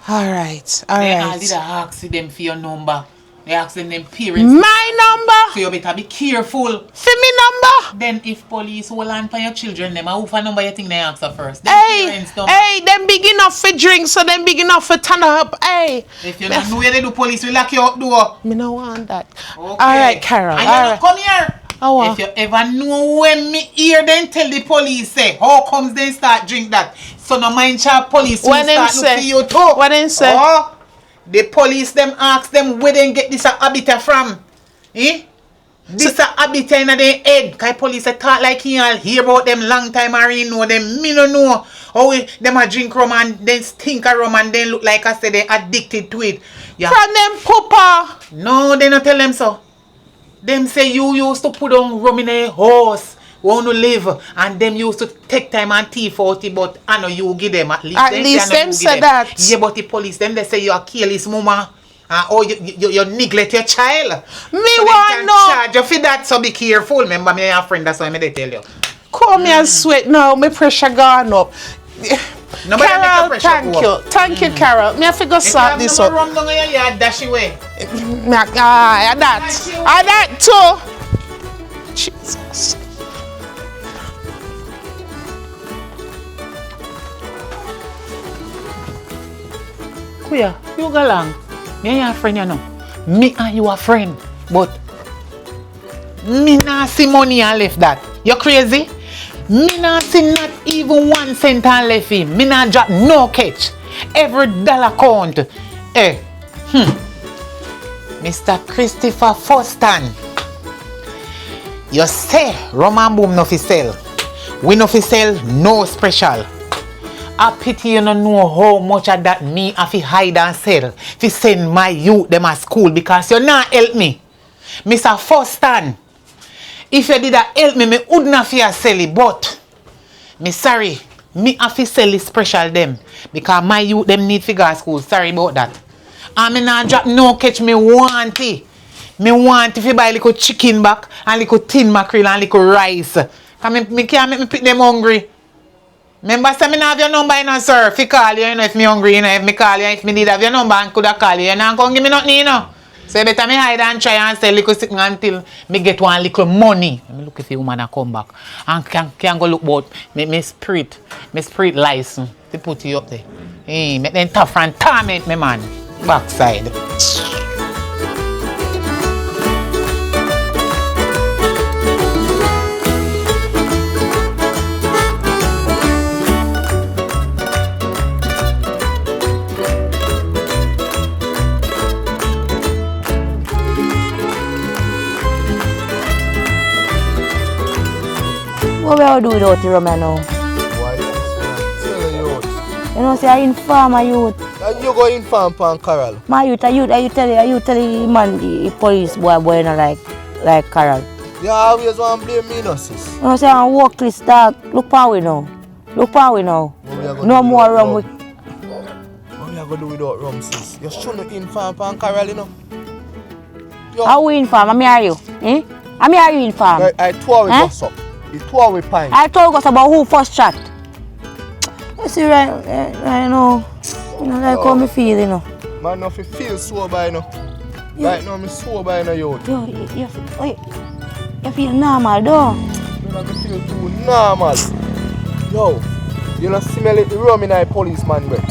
Speaker 8: Alright.
Speaker 1: They all did ask them for your number. They ask them parents.
Speaker 8: My number?
Speaker 1: So you better be careful.
Speaker 8: For me number?
Speaker 1: Then if police hold on for your children, them who for number you think they answer first? Them
Speaker 8: Hey, them big enough for drink, so them big enough for turn up. Hey.
Speaker 1: If you don't know where they do, police will lock you up door.
Speaker 8: Me no want that.
Speaker 1: Okay.
Speaker 8: Alright, Carol.
Speaker 1: And you come here.
Speaker 8: Oh,
Speaker 1: if you ever know when me hear then tell the police say, how comes they start drink that? So no mind child police will start look for you too.
Speaker 8: What they say?
Speaker 1: Oh, the police them ask them where they get this habit from. Eh? This habit in their head. Cause police talk like he all hear about them long time or he know them. Me no know. How them a drink rum and then stink of rum and then look like I said they addicted to it. Yeah.
Speaker 8: From them papa.
Speaker 1: No, they not tell them so. Them say you used to put on rum in a house, want to live, and them used to take time and thief out it, but I know you give them at least.
Speaker 8: At least them say that.
Speaker 1: Yeah, but the police, them they say you are careless mama, or you neglect your child.
Speaker 8: Me
Speaker 1: so
Speaker 8: want no.
Speaker 1: Charge you for that, so be careful. Remember me and your friend, that's why they tell you.
Speaker 8: Come here and sweat now, my pressure gone up.
Speaker 1: No,
Speaker 8: Carol, thank you, Carol. Me have to go sort this out.
Speaker 1: Rum down your yard, dash away.
Speaker 8: That too. Jesus.
Speaker 1: Kuya, you go along. Me and your friend, you know. Me and you are friend, but me not see money and left that. You crazy? Me not see not even 1 cent and left him. Me not drop no catch. Every dollar count. Mr. Christopher Fostan. You say Rum An Boom no fi sell. We no fi sell no special. I pity you no know how much of that me have to hide and sell. Fi send my youth them at school because you not help me. Mr. Fostan. If you did help me would not fear sell it, but me sorry, me have to sell it special them because my youth them need figure school. Sorry about that. And me not drop no catch me want it. Me want if you buy little chicken back and little tin mackerel and little rice. Cause me can't make me pick them hungry. Remember say me not have your number, you know, sir. If you call you, you know, if me hungry, you know, if me call you, if me need have your number and could have call you, you know, come give me nothing, you know. So you better me hide and try and sell little something until me get one little money. Let me look if the woman a come back. And can go look about me spirit license to put you up there. Hey, make them tough and torment me man. Backside.
Speaker 6: What will I do without the rum now?
Speaker 3: Why tell the youth?
Speaker 6: You know, say I inform my youth.
Speaker 3: And you go inform pan Carol?
Speaker 6: My youth, you tell the man, the police boy, you know, like Carol.
Speaker 3: You always want to blame me, no, sis?
Speaker 6: You know, say I'm workless dog. Look for we now. Look for we now. No more rum.
Speaker 3: What we are going to do without rum, sis? You shouldn't inform pan Carol, you know?
Speaker 6: How we inform? I'm here you. Eh? I'm here you inform.
Speaker 3: I told we what's up. It's 2 hours pint.
Speaker 6: I told us about who first shot. You see, right now, you know, like how me feel, you know.
Speaker 3: Man, if you feel sober, you know.
Speaker 6: Yeah.
Speaker 3: Right now, I'm sober, you know, youth.
Speaker 6: Yo, you feel normal, though.
Speaker 3: You don't feel too normal. Yo, you don't smell it, the rum in a policeman way.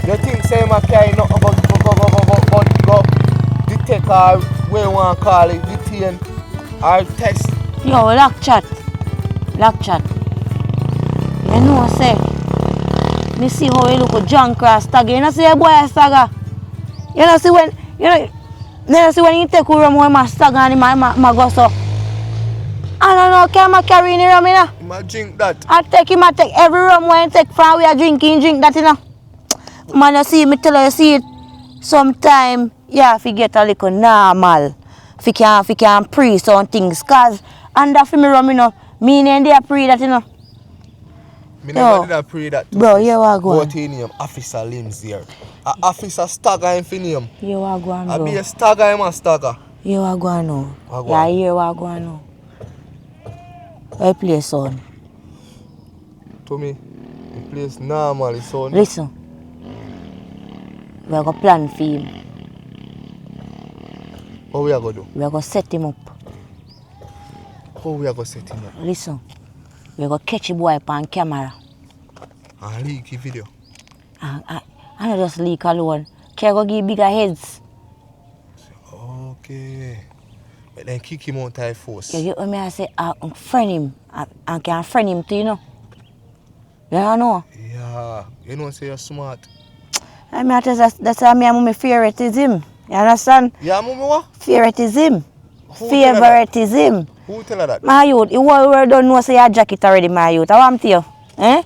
Speaker 3: You think say I carry nothing but go detect or where you want to call it, detain or test.
Speaker 6: Yo, lock chat. You know, say, me see how you look a junk cross stagger. You know, see a boy a stagger. You know, see when you take rum when my stagger and my go so. I don't know, can I carry any rum, you know?
Speaker 10: I drink that.
Speaker 6: I take every rum when I take from we are drinking, drink that, you know. Man, you see, me tell you, see it. Sometime, yeah, if you get a little normal, if you can pre some things, cause under for me rum, you know, me and they pre that, you know.
Speaker 10: Me never did pre that.
Speaker 6: Bro, you are going.
Speaker 10: What in name? Officer Limbs here. Officer Stagger in name.
Speaker 6: You are going, bro.
Speaker 10: I be a Stagger, I'm a Stagger.
Speaker 6: You are going now. Yeah, you are going now. Where place, son?
Speaker 10: To me, the place normally, son.
Speaker 6: Listen. We are going to plan for him.
Speaker 10: What we are going to do?
Speaker 6: We are going to set him up.
Speaker 10: How we are going to set him up?
Speaker 6: Listen. We are going to catch a boy on camera.
Speaker 10: And leak the video.
Speaker 6: I not just leak alone. Can go give bigger heads.
Speaker 10: Okay. But then kick him out of force.
Speaker 6: You get me? I say, friend him. I can friend him too, you know. You don't know?
Speaker 10: Yeah. You know, say you're smart.
Speaker 6: I mean, that's why my favorite is him. You understand?
Speaker 10: Yeah, mommy what?
Speaker 6: Favorite is him.
Speaker 10: Who
Speaker 6: Favorite is him.
Speaker 10: Who tell her that?
Speaker 6: My youth, you don't know say your jacket already, my youth. I want to you. Eh?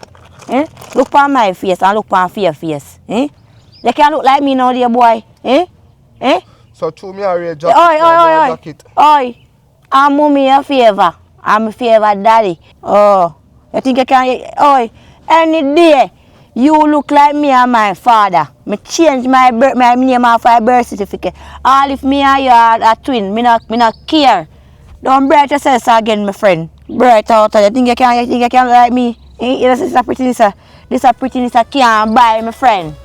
Speaker 6: Eh? Look on my face and look on your face. Eh? You can't look like me now, dear boy. Eh? Eh?
Speaker 10: So to me, I wear a jacket.
Speaker 6: Oi. I'm mommy a favor. I'm a favor daddy. Oh. You think you can... Oi. Any day, you look like me and my father. Me change my name off my birth certificate. All if me and you are a twin, me not care. Don't bright yourself again, my friend. Bright out. You think you can like me? This is a prettiness. This a prettiness can't buy, my friend.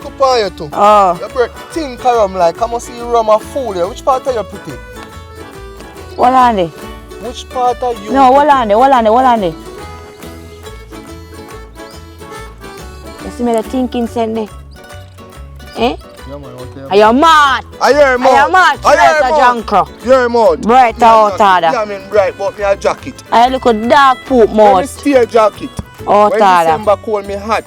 Speaker 10: Look on you too.
Speaker 6: Oh.
Speaker 10: You break think rum like I must see you rum a fool here. Which part are you pretty?
Speaker 6: Hold on there.
Speaker 10: Which part are you?
Speaker 6: No, hold on there. You see me the thinking send there? Eh?
Speaker 10: Yeah, man,
Speaker 6: are you mad?
Speaker 10: Are you mad?
Speaker 6: Are you mad?
Speaker 10: You're mad.
Speaker 6: Bright out there.
Speaker 10: Yeah, I mean bright, but me a jacket.
Speaker 6: I look a dark poop mouth.
Speaker 10: Me stay jacket.
Speaker 6: Out
Speaker 10: when
Speaker 6: there.
Speaker 10: December cold me hot.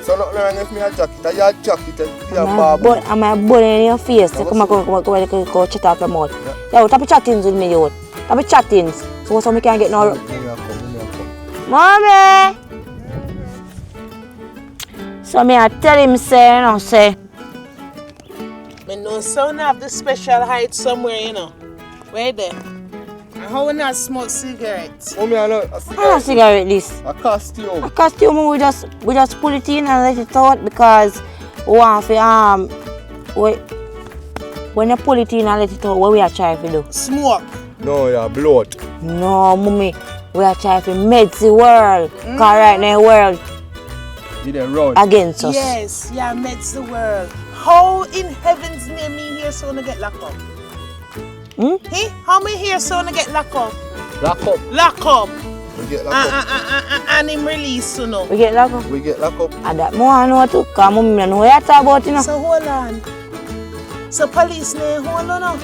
Speaker 10: So not long if me a jacket, I have jacket and be a barber.
Speaker 6: I'm a bun in your face. Come on, chat out your mouth. Yeah, tap chattings with me, yo. Tap chattings. So we can get no. Mommy! So me I tell him say, you know, say.
Speaker 8: Me know son have the special height somewhere, you know. Where there? And how we not smoke cigarettes?
Speaker 10: Oh, me I know a cigarette.
Speaker 6: A cigarette this.
Speaker 10: A costume.
Speaker 6: A costume we just put it in and let it out because we want to when you pull it in and let it out, what we are trying to do?
Speaker 8: Smoke.
Speaker 10: No, yeah, blood.
Speaker 6: No, mommy. We are trying to meds the world. Because right now the world against us.
Speaker 8: Yes, yeah, meds the world. How in heaven's name me here so to get locked up? Hey, how me here so to get locked up?
Speaker 10: Lock up.
Speaker 8: Lock up.
Speaker 10: We get locked up.
Speaker 8: And him release, you know.
Speaker 6: We get locked up?
Speaker 10: We get locked up.
Speaker 6: And that more I know too, because mommy know what you talk about, you know.
Speaker 8: So hold on. So police name hold on up.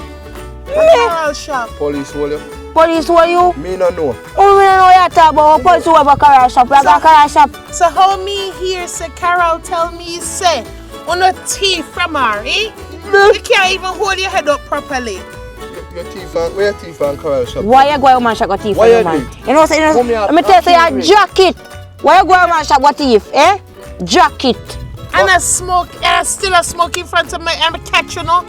Speaker 8: Shop.
Speaker 10: Police hold you.
Speaker 6: Police hold you?
Speaker 10: Me no know.
Speaker 6: Oh, me no know what you talk about. Police hold a car shop. We got a car shop.
Speaker 8: So how me here say Carol tell me say on a thief from her, eh? You can't even hold your head up properly.
Speaker 10: Your thief and where your thief and Carol shop?
Speaker 6: Why you go to man shop got thief?
Speaker 10: Why you
Speaker 6: man?
Speaker 10: do?
Speaker 6: You know say let me tell you say a jacket. Why you go to man shop got thief, eh? Jacket.
Speaker 8: And I smoke, and I still a smoke in front of me and I catch, you know.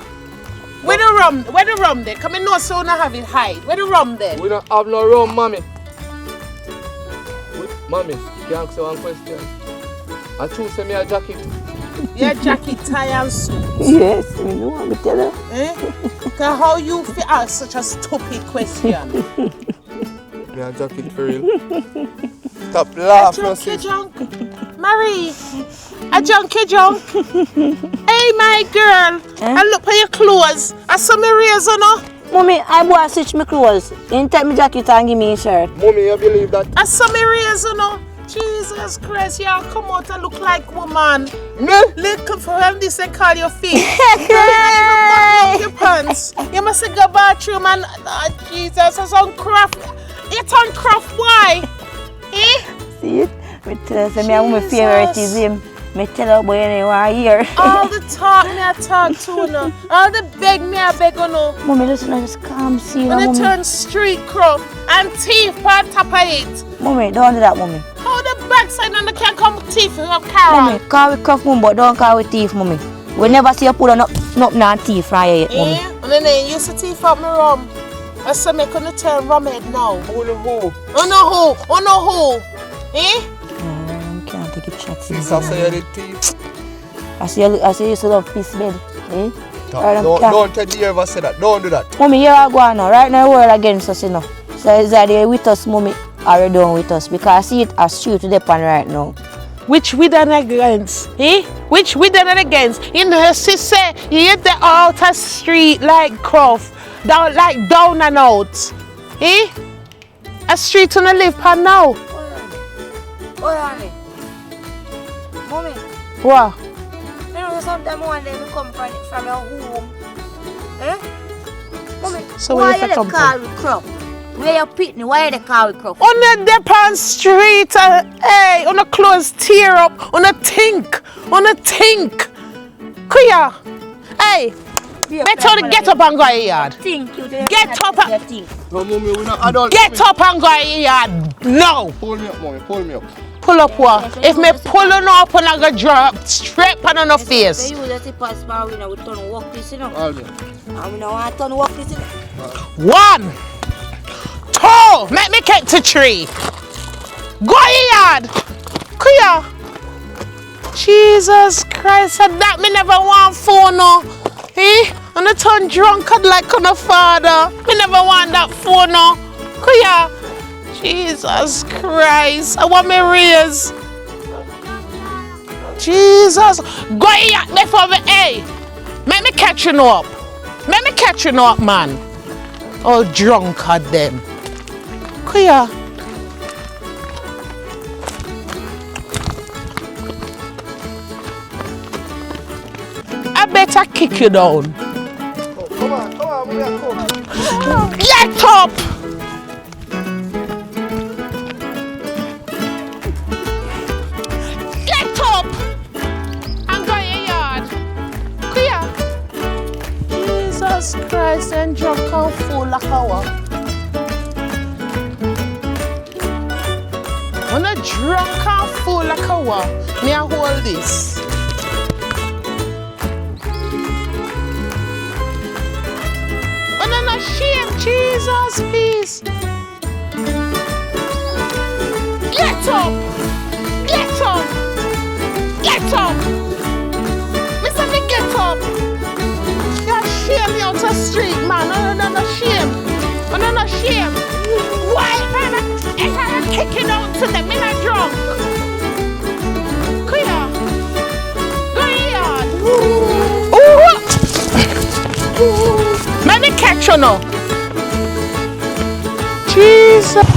Speaker 8: Where the rum there? Come in no so not have it hide. Where the rum there?
Speaker 10: We don't have no rum, mommy. Mommy, can I ask you one question? I choose me a jacket.
Speaker 8: Your jacket, tie and suit.
Speaker 6: Yes, you know what I tell you.
Speaker 8: Eh? Cause how you feel ask such a stupid question?
Speaker 10: Me a jacket for real. Stop laughing, sis.
Speaker 8: Marie, a junkie junk. Hey, my girl, I look at your clothes. I saw me razor, no?
Speaker 6: Mommy, I boy switch my clothes. You take my jacket and give me a shirt.
Speaker 10: Mommy, you believe that?
Speaker 8: I saw me razor, no? Jesus Christ, you come out and look like woman.
Speaker 10: Me?
Speaker 8: Look for him, this and call your feet. You your pants. You must go bathroom and Jesus, it's on craft. It's on craft, why? Eh?
Speaker 6: See it? Me tell you, my favorite is him. Me tell you boy you want hear.
Speaker 8: All the talk me I talk to no. All the beg me I beg on no.
Speaker 6: Mommy, listen, just calm, see
Speaker 8: When
Speaker 6: you,
Speaker 8: I
Speaker 6: mommy.
Speaker 8: turn street crow and thief on top of it.
Speaker 6: Mommy, don't do that, mommy.
Speaker 8: How the backside and the can come thief up Carol?
Speaker 6: Mommy, call we cuff mum, but don't call we thief, mommy. We never see you pull on no thief right here yet, mommy.
Speaker 8: Yeah, and then they used to thief up my rum. I said me gonna turn rum head now.
Speaker 3: Who the who?
Speaker 8: Oh no who? Oh no who? Eh?
Speaker 6: Can't take it shots.
Speaker 3: Sister say you're the thief.
Speaker 6: I see you used to love peace bed. Eh?
Speaker 3: Don't Teddy ever say that. Don't do that.
Speaker 6: Mommy, here I go on now. Right now, we're against us, you know. So is that they with us, mommy, or you done with us? Because I see it as street to depend right now.
Speaker 8: Which we done against? Eh? Which we done against? You know, she say you hit the outer street like Croft. Down like down and out. Eh? A street on the live pan now.
Speaker 6: Hold on. Mommy.
Speaker 8: What?
Speaker 6: You know, sometimes one day we come from your home. Eh? Mommy,
Speaker 8: So
Speaker 6: why
Speaker 8: where
Speaker 6: you
Speaker 8: come
Speaker 6: call with crop? Where you pitney? Why you call with crop?
Speaker 8: On the Depan street, hey, on the clothes tear up, on the think. Kuya, hey, better to get up and go in yard.
Speaker 6: Think you
Speaker 8: Get up and
Speaker 3: No, mommy, we're not adults.
Speaker 8: get up and go in yard. No.
Speaker 3: Pull me up, mommy. Pull me up.
Speaker 8: Pull up what? If me pulling up and I go drop straight on the face.
Speaker 6: You just pass by, we know turn walk this, you know.
Speaker 3: All me.
Speaker 6: And we know want to turn walk this, you know.
Speaker 8: 1, 2, make me get to 3. Go in yard. Kuya. Jesus Christ, and that me never want phone no. Eh? And I turn drunk like on a father. Me never want that phone no. Kuya. Jesus Christ, I want me raise. Jesus. Go in yard before me, hey. Make me catch you up. Make me catch you up, man. All drunk at them. Kuya. I better kick you down.
Speaker 3: Come on, we are come.
Speaker 8: Get up! Get up! And go in your yard. Kuya. Jesus Christ, and drunk and full like our. When I drunk and full like our, me I hold this. And I'm not ashamed, Jesus, please. Get up! Get up! Get up! Listen, me get up! You're shame me out the street, man. I'm not ashamed. I'm not ashamed. Why, man? If I'm kicking out to them, I'm not drunk. Kuya. Go here. Let me catch you now. Jesus.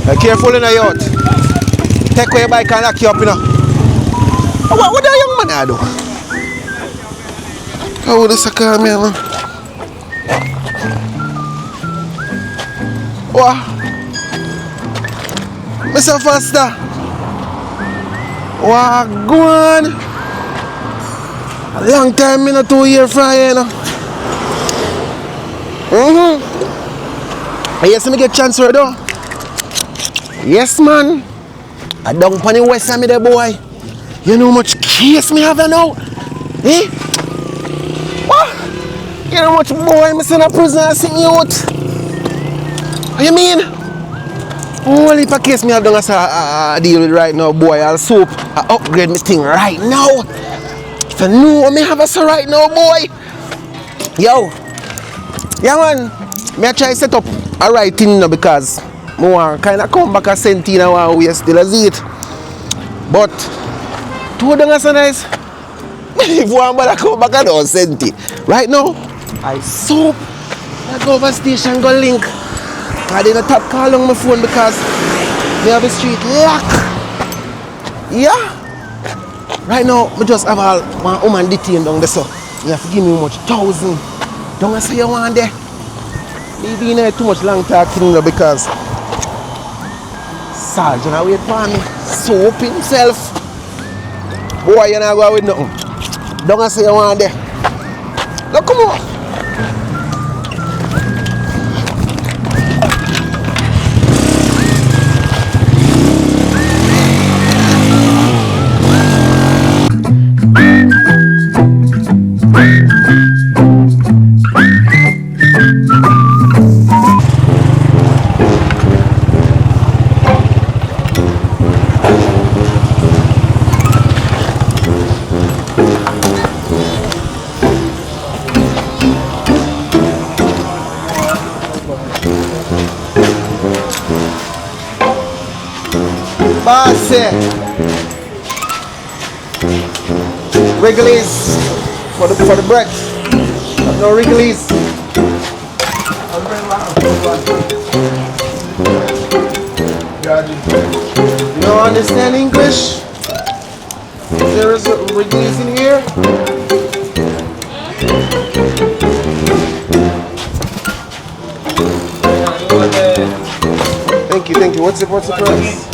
Speaker 3: Be careful in the yacht. Take away your bike and lock you up, you know. What do young man do? How would this occur, man? What? Mr. Faster. What go on? A long time, me not 2 years from here, you know. Yes, me get chance right now. Yes, man. I don't pon the west side, me there, boy. You know how much case me have now? Eh? What? You know how much boy me send a prison and sit me out? What you mean? Only if a case me have done a deal with right now, boy. I'll soap. I upgrade me thing right now. If you know what me have a say right now, boy. Yo. Yeah, man. Me I try set up a right thing now because I want kind of come back a centine and want we still a see it. But two of them are so nice. If one bother come back, I don't send it. Right now, I soap. I go over station, go link. I did not tap call on my phone because we have the street locked. Yeah. Right now, I just have one woman detained down there, so you have to give me how much 1,000. Don't say you want there. Maybe you know too much long talking because
Speaker 2: Sergeant, I wait for me. Soap himself. Boy, you not go with nothing. Don't say you want there. Look, come on. Bossy. Wrigley's for the break. No Wrigley's. You don't understand English? There is a Wrigley's in here. Thank you. What's the price?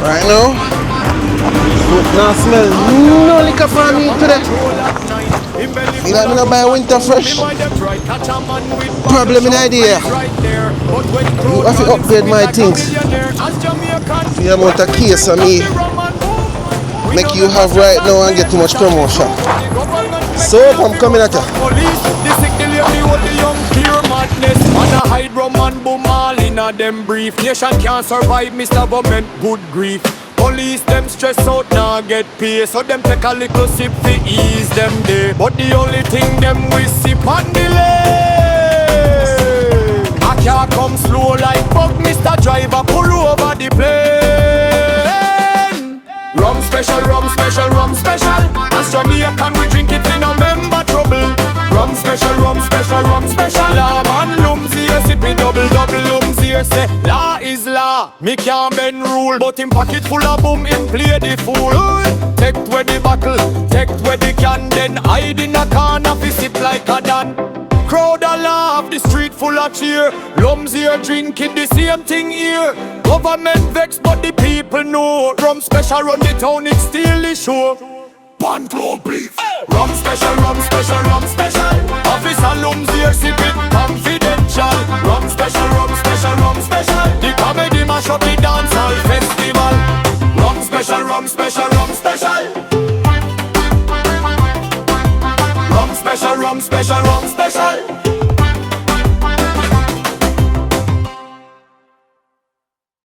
Speaker 2: Right now, now smell no liquor for me today. You got me to buy winter fresh. Problem in idea. You have to upgrade my things. The amount of case of me make you have right now and get too much promotion. So I'm coming at you.
Speaker 7: Man a hide rum and boom all in a them brief. Nation can't survive, Mr. Government, good grief. Police them stress out, now get pay. So them take a little sip to ease them day. But the only thing them we sip and delay. I can't come slow like bug, Mr. Driver, pull over the plane. Rum special, rum special, rum special. As Jamaican we drink it in a member trouble. Rum special, rum special, rum special. La man lums here, sip me double lums here. Say law is law, me can't bend rule. But him pocket full of boom, him play the fool. Take where the buckle, take where the can. Then hide in a corner, fi sip like a dan. Crowd a laugh, the street full of cheer. Lums here drinking the same thing here. Government vex but the people know. Rum special run the town, it's still the show. Pantlo beef. Rum special, rum special, rum special. Officer lums here sipping confidential. Rum special, rum special, rum special. The comedy mash up the dance hall festival.